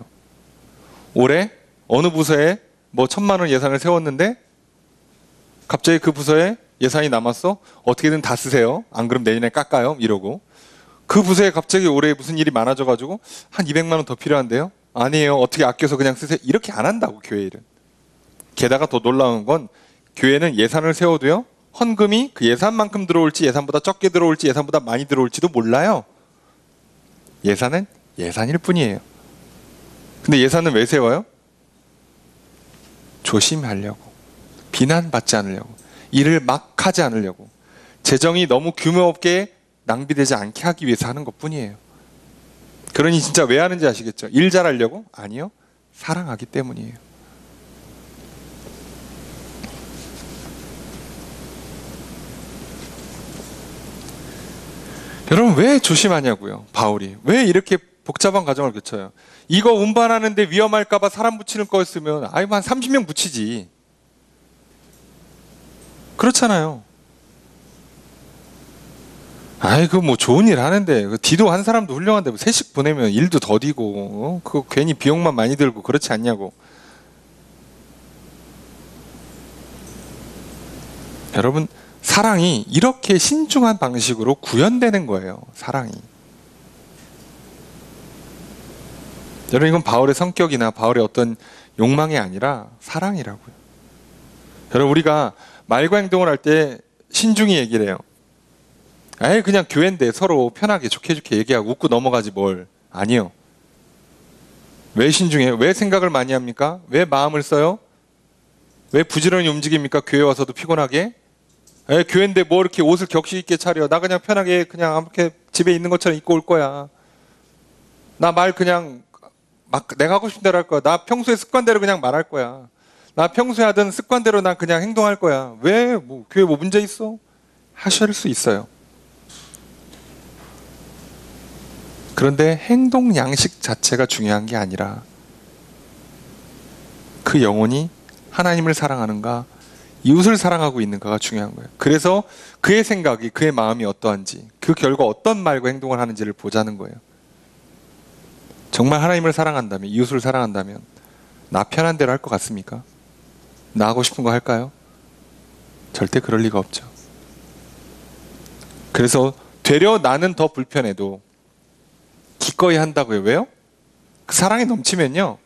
올해 어느 부서에 뭐 1,000만 원 예산을 세웠는데 갑자기 그 부서에 예산이 남았어? 어떻게든 다 쓰세요. 안 그럼 내년에 깎아요. 이러고. 그 부서에 갑자기 올해 무슨 일이 많아져가지고 한 200만 원 더 필요한데요? 아니에요. 어떻게 아껴서 그냥 쓰세요. 이렇게 안 한다고, 교회 일은. 게다가 더 놀라운 건 교회는 예산을 세워도요, 헌금이 그 예산만큼 들어올지 예산보다 적게 들어올지 예산보다 많이 들어올지도 몰라요. 예산은 예산일 뿐이에요. 근데 예산은 왜 세워요? 조심하려고, 비난받지 않으려고, 일을 막 하지 않으려고, 재정이 너무 규모 없게 낭비되지 않게 하기 위해서 하는 것뿐이에요. 그러니 진짜 왜 하는지 아시겠죠? 일 잘하려고? 아니요. 사랑하기 때문이에요. 여러분, 왜 조심하냐고요? 바울이 왜 이렇게 복잡한 과정을 거쳐요? 이거 운반하는데 위험할까봐 사람 붙이는 거였으면 한 30명 붙이지. 그렇잖아요. 아이고, 뭐 좋은 일 하는데 디도 한 사람도 훌륭한데 뭐 셋씩 보내면 일도 더디고, 그거 괜히 비용만 많이 들고 그렇지 않냐고. 여러분, 사랑이 이렇게 신중한 방식으로 구현되는 거예요. 사랑이. 여러분, 이건 바울의 성격이나 바울의 어떤 욕망이 아니라 사랑이라고요. 여러분, 우리가 말과 행동을 할 때 신중히 얘기를 해요. 아예 그냥 교회인데 서로 편하게 좋게 얘기하고 웃고 넘어가지 뭘. 아니요. 왜 신중해요? 왜 생각을 많이 합니까? 왜 마음을 써요? 왜 부지런히 움직입니까? 교회 와서도 피곤하게? 교회인데 뭐 이렇게 옷을 격식 있게 차려. 나 그냥 편하게 그냥 이렇게 집에 있는 것처럼 입고 올 거야. 나 말 그냥 막 내가 하고 싶은 대로 할 거야. 나 평소에 습관대로 그냥 말할 거야. 나 평소에 하던 습관대로 난 그냥 행동할 거야. 왜? 뭐 교회 뭐 문제 있어? 하실 수 있어요. 그런데 행동 양식 자체가 중요한 게 아니라 그 영혼이 하나님을 사랑하는가, 이웃을 사랑하고 있는가가 중요한 거예요. 그래서 그의 생각이, 그의 마음이 어떠한지, 그 결과 어떤 말과 행동을 하는지를 보자는 거예요. 정말 하나님을 사랑한다면, 이웃을 사랑한다면 나 편한 대로 할 것 같습니까? 나 하고 싶은 거 할까요? 절대 그럴 리가 없죠. 그래서 되려 나는 더 불편해도 기꺼이 한다고요. 왜요? 그 사랑이 넘치면요,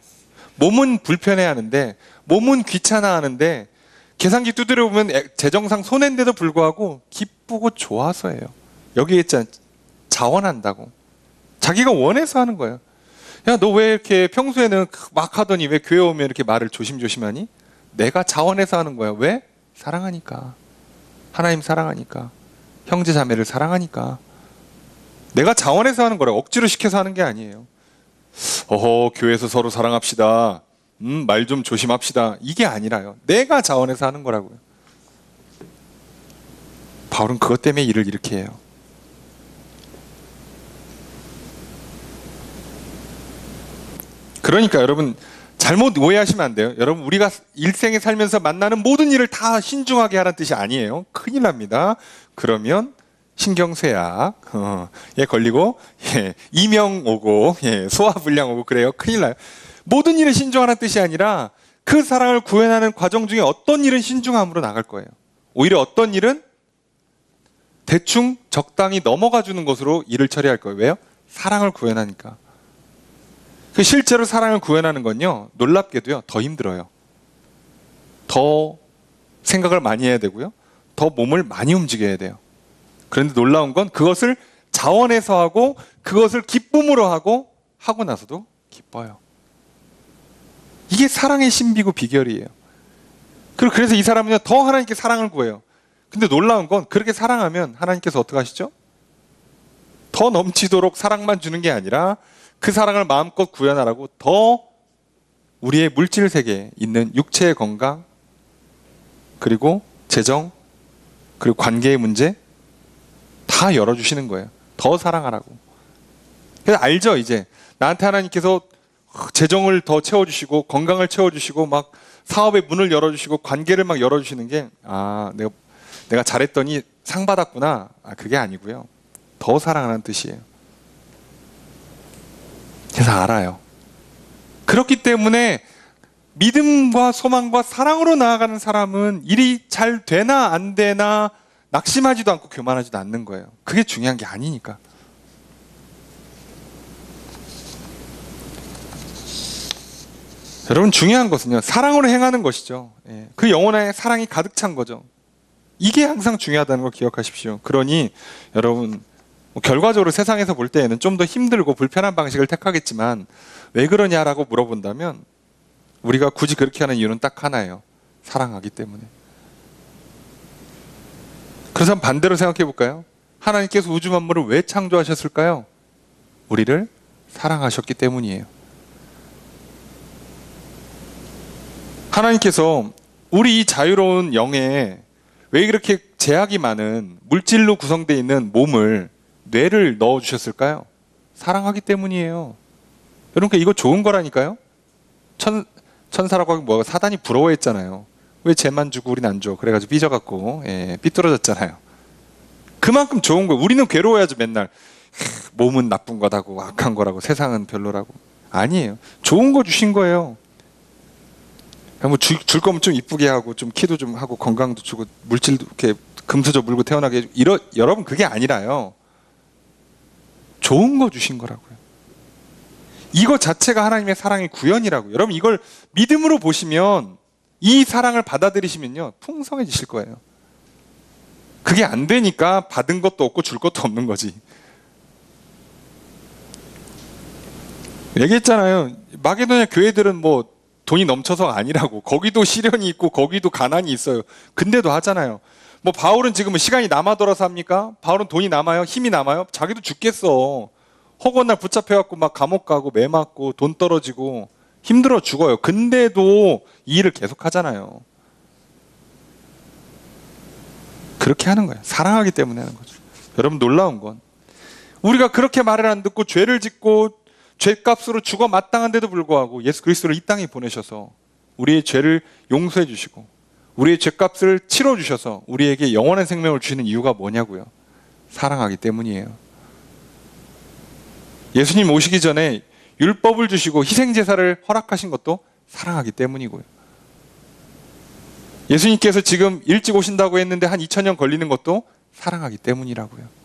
몸은 불편해하는데, 몸은 귀찮아하는데, 계산기 두드려 보면 재정상 손해인데도 불구하고 기쁘고 좋아서예요. 여기 있잖아, 자원한다고. 자기가 원해서 하는 거예요. 야, 너 왜 이렇게 평소에는 막 하더니 왜 교회 오면 이렇게 말을 조심조심하니? 내가 자원해서 하는 거야. 왜? 사랑하니까. 하나님 사랑하니까. 형제 자매를 사랑하니까. 내가 자원해서 하는 거라. 억지로 시켜서 하는 게 아니에요. 어허, 교회에서 서로 사랑합시다. 말 좀 조심합시다. 이게 아니라요. 내가 자원해서 하는 거라고요. 바울은 그것 때문에 일을 이렇게 해요. 그러니까 여러분, 잘못 오해하시면 안 돼요. 여러분, 우리가 일생에 살면서 만나는 모든 일을 다 신중하게 하라는 뜻이 아니에요. 큰일 납니다. 그러면 신경쇠약에 걸리고, 이명 오고, 소화불량 오고 그래요. 큰일 나요. 모든 일에 신중하라는 뜻이 아니라 그 사랑을 구현하는 과정 중에 어떤 일은 신중함으로 나갈 거예요. 오히려 어떤 일은 대충 적당히 넘어가 주는 것으로 일을 처리할 거예요. 왜요? 사랑을 구현하니까. 실제로 사랑을 구현하는 건요, 놀랍게도요, 더 힘들어요. 더 생각을 많이 해야 되고요, 더 몸을 많이 움직여야 돼요. 그런데 놀라운 건 그것을 자원해서 하고, 그것을 기쁨으로 하고 나서도 기뻐요. 이게 사랑의 신비고 비결이에요. 그래서 이 사람은요, 더 하나님께 사랑을 구해요. 근데 놀라운 건 그렇게 사랑하면 하나님께서 어떻게 하시죠? 더 넘치도록 사랑만 주는 게 아니라 그 사랑을 마음껏 구현하라고 더 우리의 물질 세계에 있는 육체의 건강, 그리고 재정, 그리고 관계의 문제 다 열어주시는 거예요. 더 사랑하라고. 그래서 알죠, 이제. 나한테 하나님께서 재정을 더 채워주시고, 건강을 채워주시고, 막 사업의 문을 열어주시고, 관계를 막 열어주시는 게, 내가 잘했더니 상 받았구나. 그게 아니고요. 더 사랑하는 뜻이에요. 그래서 알아요. 그렇기 때문에 믿음과 소망과 사랑으로 나아가는 사람은 일이 잘 되나 안 되나 낙심하지도 않고 교만하지도 않는 거예요. 그게 중요한 게 아니니까. 여러분, 중요한 것은요, 사랑으로 행하는 것이죠. 그 영혼의 사랑이 가득 찬 거죠. 이게 항상 중요하다는 걸 기억하십시오. 그러니 여러분, 결과적으로 세상에서 볼 때에는 좀 더 힘들고 불편한 방식을 택하겠지만 왜 그러냐라고 물어본다면 우리가 굳이 그렇게 하는 이유는 딱 하나예요. 사랑하기 때문에. 그래서 반대로 생각해 볼까요? 하나님께서 우주 만물을 왜 창조하셨을까요? 우리를 사랑하셨기 때문이에요. 하나님께서 우리 이 자유로운 영에 왜 이렇게 제약이 많은 물질로 구성되어 있는 몸을, 뇌를 넣어주셨을까요? 사랑하기 때문이에요. 여러분, 이거 좋은 거라니까요? 천사라고 하면 뭐 사단이 부러워했잖아요. 왜 쟤만 주고 우린 안 줘? 그래가지고 삐져갖고, 삐뚤어졌잖아요. 그만큼 좋은 거예요. 우리는 괴로워야죠, 맨날. 몸은 나쁜 거다고, 악한 거라고, 세상은 별로라고. 아니에요. 좋은 거 주신 거예요. 뭐 줄 거면 좀 이쁘게 하고, 좀 키도 좀 하고, 건강도 주고, 물질도 이렇게 금수저 물고 태어나게 해주고, 여러분, 그게 아니라요. 좋은 거 주신 거라고요. 이거 자체가 하나님의 사랑의 구현이라고요. 여러분, 이걸 믿음으로 보시면, 이 사랑을 받아들이시면요, 풍성해지실 거예요. 그게 안 되니까 받은 것도 없고 줄 것도 없는 거지. 얘기했잖아요. 마게도냐 교회들은 뭐 돈이 넘쳐서 아니라고. 거기도 시련이 있고 거기도 가난이 있어요. 근데도 하잖아요. 뭐 바울은 지금 시간이 남아돌아서 합니까? 바울은 돈이 남아요? 힘이 남아요? 자기도 죽겠어. 허구한 날 붙잡혀갖고 막 감옥 가고 매 맞고 돈 떨어지고 힘들어 죽어요. 근데도 이 일을 계속 하잖아요. 그렇게 하는 거예요. 사랑하기 때문에 하는 거죠. 여러분, 놀라운 건 우리가 그렇게 말을 안 듣고 죄를 짓고 죄값으로 죽어 마땅한데도 불구하고 예수 그리스도를 이 땅에 보내셔서 우리의 죄를 용서해 주시고 우리의 죄값을 치러 주셔서 우리에게 영원한 생명을 주시는 이유가 뭐냐고요. 사랑하기 때문이에요. 예수님 오시기 전에 율법을 주시고 희생제사를 허락하신 것도 사랑하기 때문이고요. 예수님께서 지금 일찍 오신다고 했는데 한 2000년 걸리는 것도 사랑하기 때문이라고요.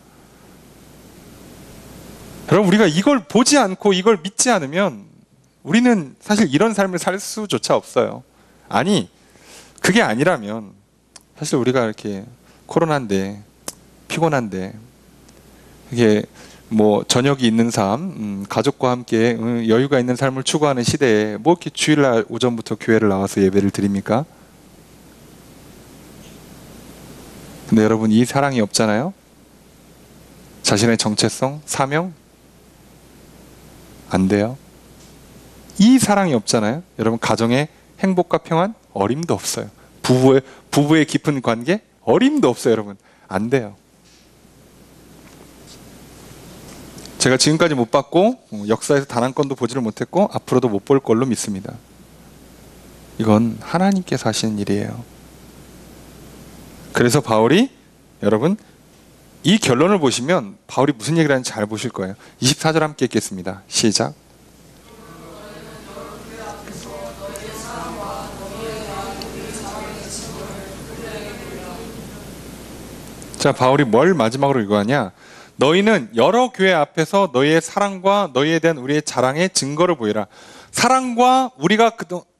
여러분, 우리가 이걸 보지 않고 이걸 믿지 않으면 우리는 사실 이런 삶을 살 수조차 없어요. 아니, 그게 아니라면 사실 우리가 이렇게 코로나인데 피곤한데 이게 뭐 저녁이 있는 삶, 가족과 함께 여유가 있는 삶을 추구하는 시대에 뭐 이렇게 주일날 오전부터 교회를 나와서 예배를 드립니까? 근데 여러분, 이 사랑이 없잖아요? 자신의 정체성, 사명? 안 돼요. 이 사랑이 없잖아요? 여러분, 가정의 행복과 평안? 어림도 없어요. 부부의 깊은 관계? 어림도 없어요, 여러분. 안 돼요. 제가 지금까지 못 봤고 역사에서 단 한 건도 보지를 못했고 앞으로도 못 볼 걸로 믿습니다. 이건 하나님께서 하시는 일이에요. 그래서 바울이, 여러분, 이 결론을 보시면 바울이 무슨 얘기를 하는지 잘 보실 거예요. 24절 함께 읽겠습니다. 시작. 자, 바울이 뭘 마지막으로 이거하냐? 너희는 여러 교회 앞에서 너희의 사랑과 너희에 대한 우리의 자랑의 증거를 보이라. 사랑과 우리가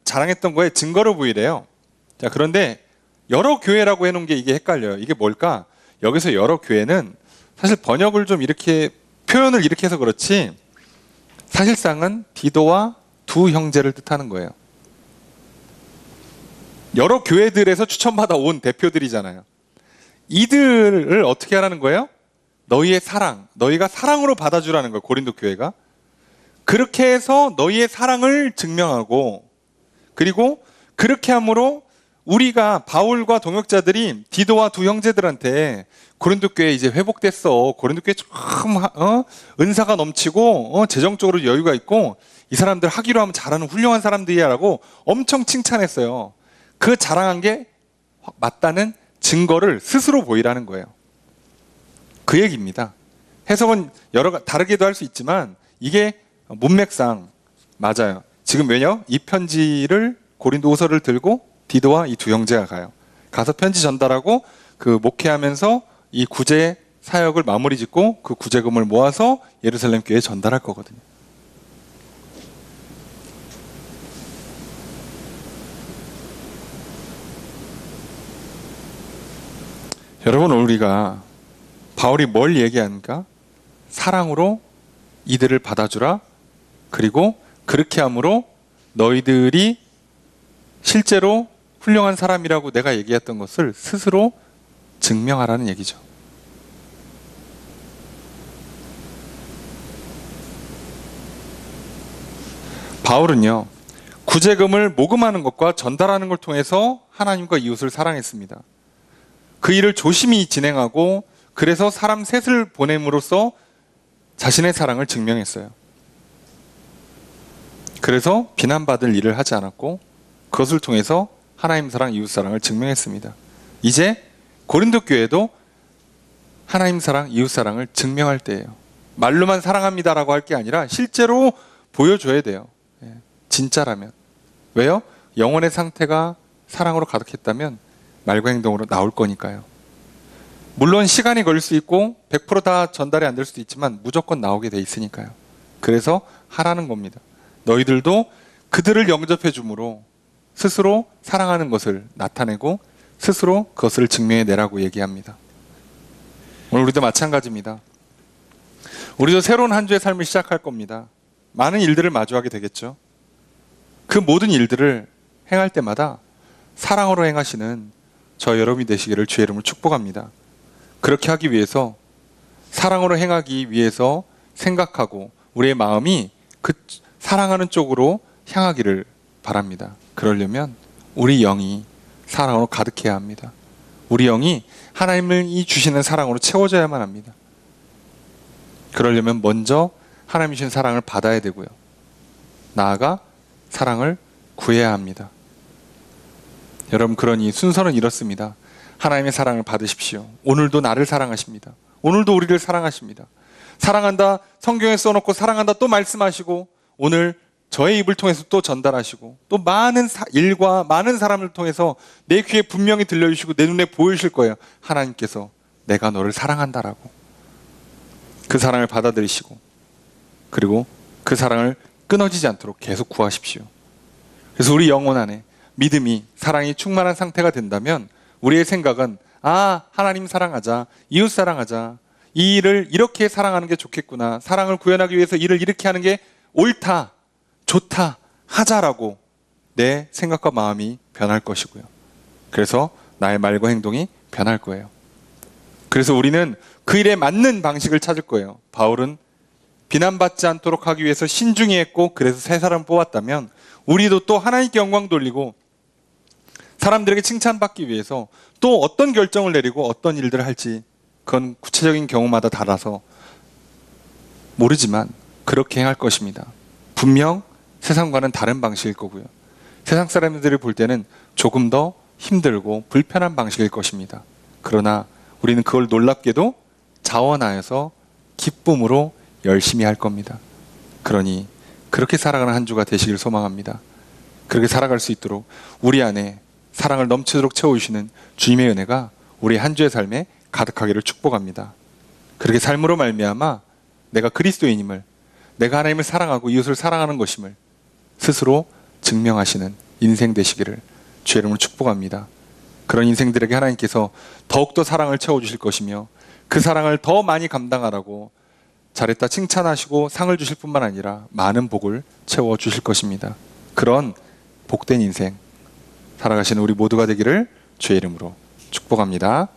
자랑했던 거에 증거를 보이래요. 자, 그런데 여러 교회라고 해놓은 게 이게 헷갈려요. 이게 뭘까? 여기서 여러 교회는 사실 번역을 좀 이렇게, 표현을 이렇게 해서 그렇지, 사실상은 디도와 두 형제를 뜻하는 거예요. 여러 교회들에서 추천받아 온 대표들이잖아요. 이들을 어떻게 하라는 거예요? 너희의 사랑, 너희가 사랑으로 받아주라는 거예요. 고린도 교회가. 그렇게 해서 너희의 사랑을 증명하고, 그리고 그렇게 함으로 우리가, 바울과 동역자들이 디도와 두 형제들한테 고린도 교회 이제 회복됐어, 고린도 교회 참 은사가 넘치고 재정적으로 여유가 있고 이 사람들 하기로 하면 잘하는 훌륭한 사람들이야 라고 엄청 칭찬했어요. 그 자랑한 게 맞다는 증거를 스스로 보이라는 거예요. 그 얘기입니다. 해석은 다르게도 할 수 있지만 이게 문맥상 맞아요. 지금 왜냐? 이 편지를, 고린도후서를 들고 디도와 이 두 형제가 가서 편지 전달하고 그 목회하면서 이 구제 사역을 마무리 짓고 그 구제금을 모아서 예루살렘 교회에 전달할 거거든요. 여러분, 우리가 바울이 뭘 얘기하는가? 사랑으로 이들을 받아주라. 그리고 그렇게 함으로 너희들이 실제로 훌륭한 사람이라고 내가 얘기했던 것을 스스로 증명하라는 얘기죠. 바울은요, 구제금을 모금하는 것과 전달하는 걸 통해서 하나님과 이웃을 사랑했습니다. 그 일을 조심히 진행하고 그래서 사람 셋을 보냄으로써 자신의 사랑을 증명했어요. 그래서 비난받을 일을 하지 않았고 그것을 통해서 하나님 사랑, 이웃 사랑을 증명했습니다. 이제 고린도 교회도 하나님 사랑, 이웃 사랑을 증명할 때예요. 말로만 사랑합니다라고 할 게 아니라 실제로 보여줘야 돼요. 진짜라면. 왜요? 영혼의 상태가 사랑으로 가득했다면 말과 행동으로 나올 거니까요. 물론 시간이 걸릴 수 있고 100% 다 전달이 안 될 수도 있지만 무조건 나오게 돼 있으니까요. 그래서 하라는 겁니다. 너희들도 그들을 영접해 줌으로 스스로 사랑하는 것을 나타내고 스스로 그것을 증명해 내라고 얘기합니다. 오늘 우리도 마찬가지입니다. 우리도 새로운 한 주의 삶을 시작할 겁니다. 많은 일들을 마주하게 되겠죠. 그 모든 일들을 행할 때마다 사랑으로 행하시는 저 여러분이 되시기를 주의 이름으로 축복합니다. 그렇게 하기 위해서, 사랑으로 행하기 위해서 생각하고 우리의 마음이 그 사랑하는 쪽으로 향하기를 바랍니다. 그러려면 우리 영이 사랑으로 가득해야 합니다. 우리 영이 하나님이 주시는 사랑으로 채워져야만 합니다. 그러려면 먼저 하나님이 주신 사랑을 받아야 되고요. 나아가 사랑을 구해야 합니다. 여러분, 그러니 순서는 이렇습니다. 하나님의 사랑을 받으십시오. 오늘도 나를 사랑하십니다. 오늘도 우리를 사랑하십니다. 사랑한다 성경에 써놓고 사랑한다 또 말씀하시고 오늘 저의 입을 통해서 또 전달하시고 또 많은 일과 많은 사람을 통해서 내 귀에 분명히 들려주시고 내 눈에 보이실 거예요. 하나님께서 내가 너를 사랑한다라고. 그 사랑을 받아들이시고 그리고 그 사랑을 끊어지지 않도록 계속 구하십시오. 그래서 우리 영혼 안에 믿음이, 사랑이 충만한 상태가 된다면 우리의 생각은 하나님 사랑하자, 이웃 사랑하자, 이 일을 이렇게 사랑하는 게 좋겠구나, 사랑을 구현하기 위해서 일을 이렇게 하는 게 옳다, 좋다, 하자라고 내 생각과 마음이 변할 것이고요. 그래서 나의 말과 행동이 변할 거예요. 그래서 우리는 그 일에 맞는 방식을 찾을 거예요. 바울은 비난받지 않도록 하기 위해서 신중히 했고 그래서 세 사람 뽑았다면 우리도 또 하나님께 영광 돌리고 사람들에게 칭찬받기 위해서 또 어떤 결정을 내리고 어떤 일들을 할지 그건 구체적인 경우마다 달라서 모르지만 그렇게 행할 것입니다. 분명 세상과는 다른 방식일 거고요. 세상 사람들이 볼 때는 조금 더 힘들고 불편한 방식일 것입니다. 그러나 우리는 그걸 놀랍게도 자원하여서 기쁨으로 열심히 할 겁니다. 그러니 그렇게 살아가는 한 주가 되시길 소망합니다. 그렇게 살아갈 수 있도록 우리 안에 사랑을 넘치도록 채워주시는 주님의 은혜가 우리 한 주의 삶에 가득하기를 축복합니다. 그렇게 삶으로 말미암아 내가 그리스도인임을, 내가 하나님을 사랑하고 이웃을 사랑하는 것임을 스스로 증명하시는 인생 되시기를 주의 이름으로 축복합니다. 그런 인생들에게 하나님께서 더욱더 사랑을 채워주실 것이며 그 사랑을 더 많이 감당하라고 잘했다 칭찬하시고 상을 주실 뿐만 아니라 많은 복을 채워주실 것입니다. 그런 복된 인생 살아가시는 우리 모두가 되기를 주의 이름으로 축복합니다.